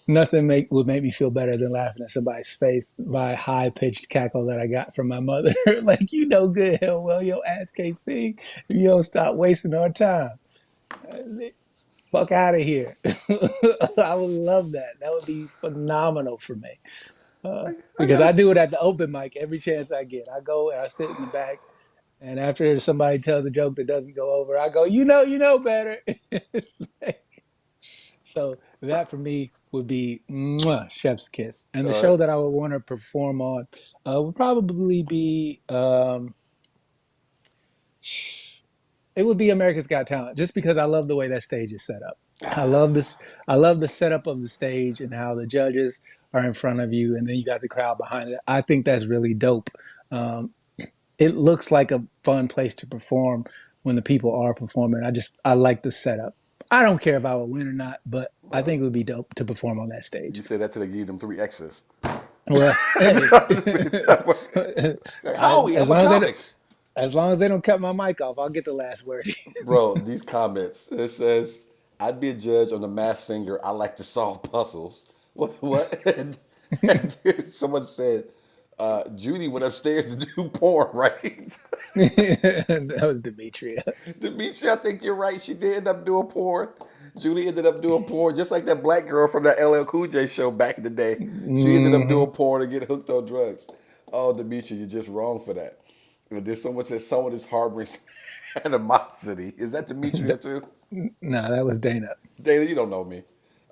C: Nothing would make me feel better than laughing at somebody's face by a high pitched cackle that I got from my mother. Like, good hell well your ass can't sing if you don't stop wasting our time. Fuck out of here. I would love that. That would be phenomenal for me.
B: I
C: Because I
B: gotta.
C: do it at the open mic every chance I get. I go and I sit in the back, and after somebody tells a joke that doesn't go over, I go, better. So that for me would be mwah, chef's kiss. And the
B: All right.
C: show that I would want to perform on would probably be it would be America's Got Talent, just because I love the way that stage is set up. I love this. I love the setup of the stage and how the judges are in front of you, and then you got the crowd behind it. I think that's really dope. Um, it looks like a fun place to perform when the people are performing. I like the setup. I don't care if I would win or not, but I think it would be dope to perform on that stage.
B: You say that till they give them 3 X's.
C: Well, hey,
B: Like, Howie,
C: as
B: I'm a
C: long as they don't,
B: comic.
C: as long as they don't cut my mic off, I'll get the last word.
B: Bro, these comments, it says, I'd be a judge on The Masked Singer. I like to solve puzzles. What? And someone said, Judy went upstairs to do porn, right?
C: That was Demetria.
B: Dimitri, I think you're right. She did end up doing porn. Judy ended up doing porn, just like that black girl from that LL Cool J show back in the day. She ended up doing porn and get hooked on drugs. Oh, Dimitri, you're just wrong for that. And then someone says someone is harboring animosity. Is that Demetria too?
C: No, that was Dana.
B: Dana, you don't know me.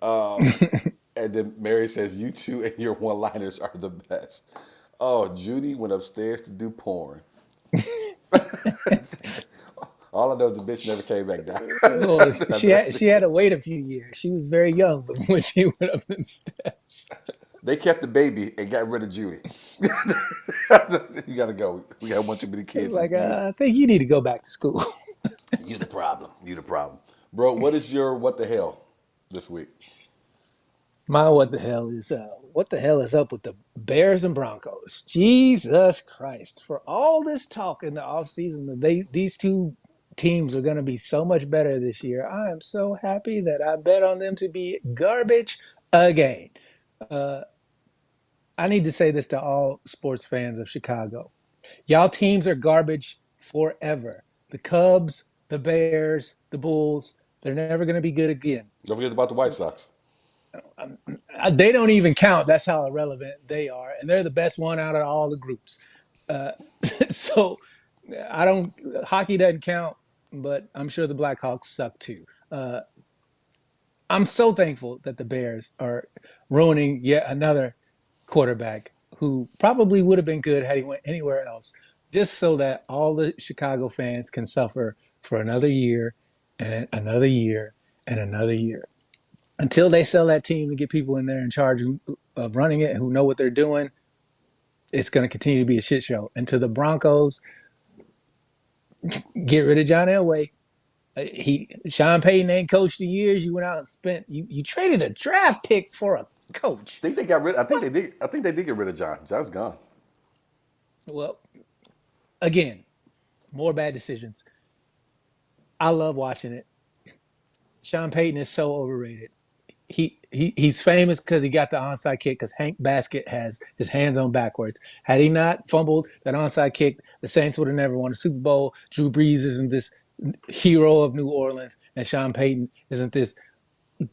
B: And then Mary says, you two and your one-liners are the best. Oh, Judy went upstairs to do porn. All I know is the bitch never came back down.
C: Well, she had to wait a few years. She was very young when she went up them steps.
B: They kept the baby and got rid of Judy. You gotta go. We got one too many
C: It's
B: kids.
C: like, I think you need to go back to school.
B: You the problem. You the problem. Bro, what is your what the hell this week?
C: My what the hell is up with the Bears and Broncos? Jesus Christ. For all this talk in the offseason that these two teams are going to be so much better this year, I am so happy that I bet on them to be garbage again. I need to say this to all sports fans of Chicago. Y'all teams are garbage forever. The Cubs, the Bears, the Bulls, they're never going to be good again.
B: Don't forget about the White Sox.
C: They don't even count. That's how irrelevant they are, and they're the best one out of all the groups. So I don't. Hockey doesn't count, but I'm sure the Blackhawks suck too. I'm so thankful that the Bears are ruining yet another quarterback who probably would have been good had he went anywhere else, just so that all the Chicago fans can suffer for another year and another year and another year until they sell that team and get people in there in charge of running it who know what they're doing. It's going to continue to be a shit show. And to the Broncos, get rid of John Elway. Sean Payton ain't coached in years. You went out and spent you traded a draft pick for a coach.
B: I think they got rid. I think they did. I think they did get rid of John. John's gone.
C: Well, again, more bad decisions. I love watching it. Sean Payton is so overrated. He's famous because he got the onside kick because Hank Basket has his hands on backwards. Had he not fumbled that onside kick, the Saints would have never won a Super Bowl. Drew Brees isn't this hero of New Orleans, and Sean Payton isn't this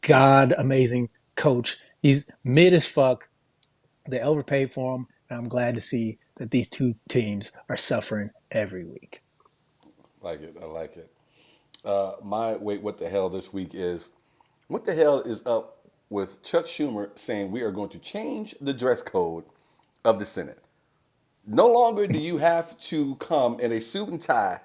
C: god amazing coach. He's mid as fuck. They overpaid for him, and I'm glad to see that these two teams are suffering every week.
B: Like it. I like it. My wait, what the hell this week is? What the hell is up with Chuck Schumer saying we are going to change the dress code of the Senate? No longer do you have to come in a suit and tie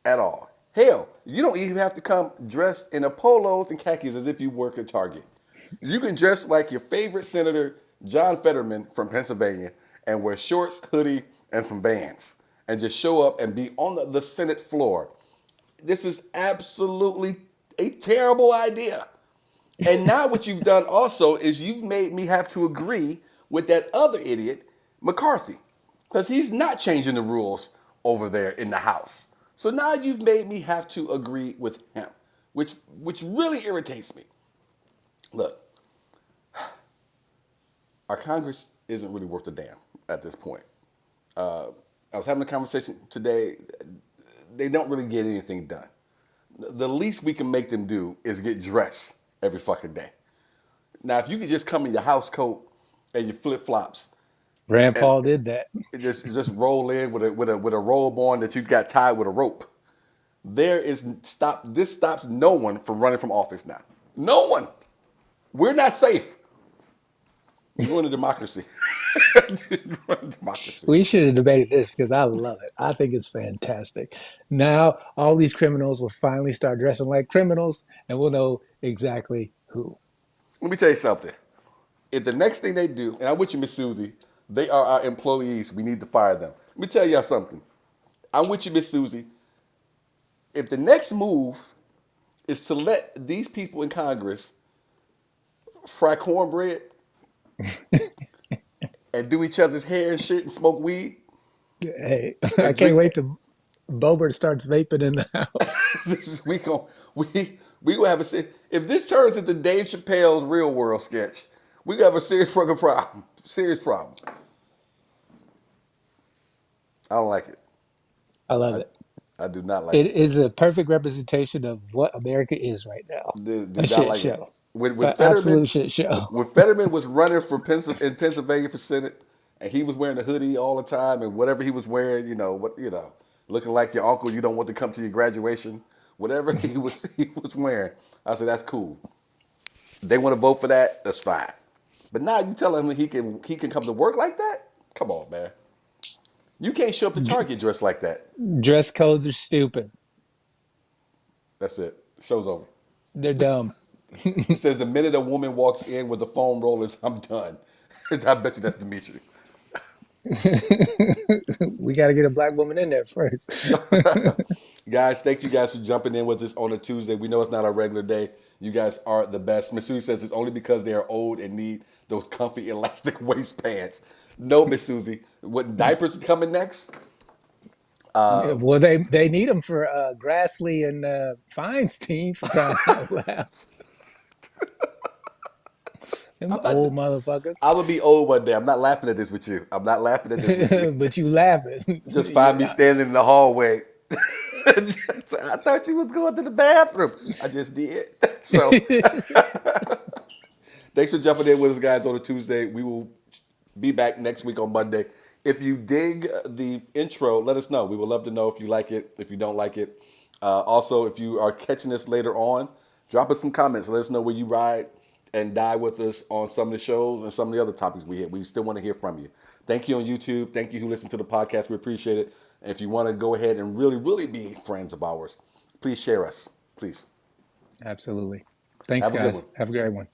B: at all. Hell, you don't even have to come dressed in a polos and khakis as if you work at Target. You can dress like your favorite senator, John Fetterman from Pennsylvania, and wear shorts, hoodie, and some Vans, and just show up and be on the Senate floor. This is absolutely a terrible idea. And now what you've done also is you've made me have to agree with that other idiot, McCarthy, because he's not changing the rules over there in the House. So now you've made me have to agree with him, which really irritates me. Look, our Congress isn't really worth a damn at this point. I was having a conversation today. They don't really get anything done. The least we can make them do is get dressed every fucking day. Now, if you could just come in your house coat and your flip flops,
C: Rand Paul did that.
B: just roll in with a robe on that you got tied with a rope. This stops no one from running from office now. No one. We're not safe. We're in a democracy.
C: We should have debated this because I love it. I think it's fantastic. Now all these criminals will finally start dressing like criminals, and we'll know exactly who.
B: Let me tell you something. If the next thing they do, and I'm with you, Miss Susie, they are our employees. We need to fire them. Let me tell y'all something. I'm with you, Miss Susie. If the next move is to let these people in Congress fry cornbread and do each other's hair and shit and smoke weed
C: Hey, I
B: and
C: can't
B: drink.
C: wait till Bobert starts vaping in the house.
B: We gonna have if this turns into Dave Chappelle's Real World sketch, we gonna have a serious fucking problem. Serious problem. I don't like it.
C: I love
B: I
C: it.
B: I do not like
C: It
B: it.
C: is a perfect representation of what America is right now.
B: Do
C: A
B: not
C: shit
B: like it.
C: show.
B: When
C: An
B: Fetterman
C: absolute shit show.
B: when Fetterman was running for in Pennsylvania for Senate, and he was wearing a hoodie all the time, and whatever he was wearing, looking like your uncle, you don't want to come to your graduation, whatever he was wearing. I said that's cool. They want to vote for that, that's fine. But now you tell him he can come to work like that? Come on, man. You can't show up to Target dressed like that.
C: Dress codes are stupid.
B: That's it. Show's over.
C: They're dumb.
B: It says the minute a woman walks in with the foam rollers, I'm done. I bet you that's Dimitri.
C: We got to get a black woman in there first.
B: Guys, thank you guys for jumping in with us on a Tuesday. We know it's not our regular day. You guys are the best. Missouri says it's only because they are old and need those comfy elastic waist pants. No, Miss Susie. What diapers coming next?
C: Well, they need them for Grassley and Feinstein for crying out loud. Them
B: I'm not,
C: old motherfuckers.
B: I would be old one day. I'm not laughing at this with you. I'm not laughing at this with you.
C: But you laughing.
B: Just find me standing in the hallway. I thought you was going to the bathroom. I just did. So thanks for jumping in with us, guys, on a Tuesday. We will be back next week on Monday. If you dig the intro, let us know. We would love to know if you like it, if you don't like it. Also, if you are catching us later on, drop us some comments. Let us know where you ride and die with us on some of the shows and some of the other topics we hit. We still want to hear from you. Thank you on YouTube. Thank you who listen to the podcast. We appreciate it. And if you want to go ahead and really, really be friends of ours, please share us. Please.
C: Absolutely. Thanks,
B: Have a good
C: guys.
B: one.
C: Have a great one.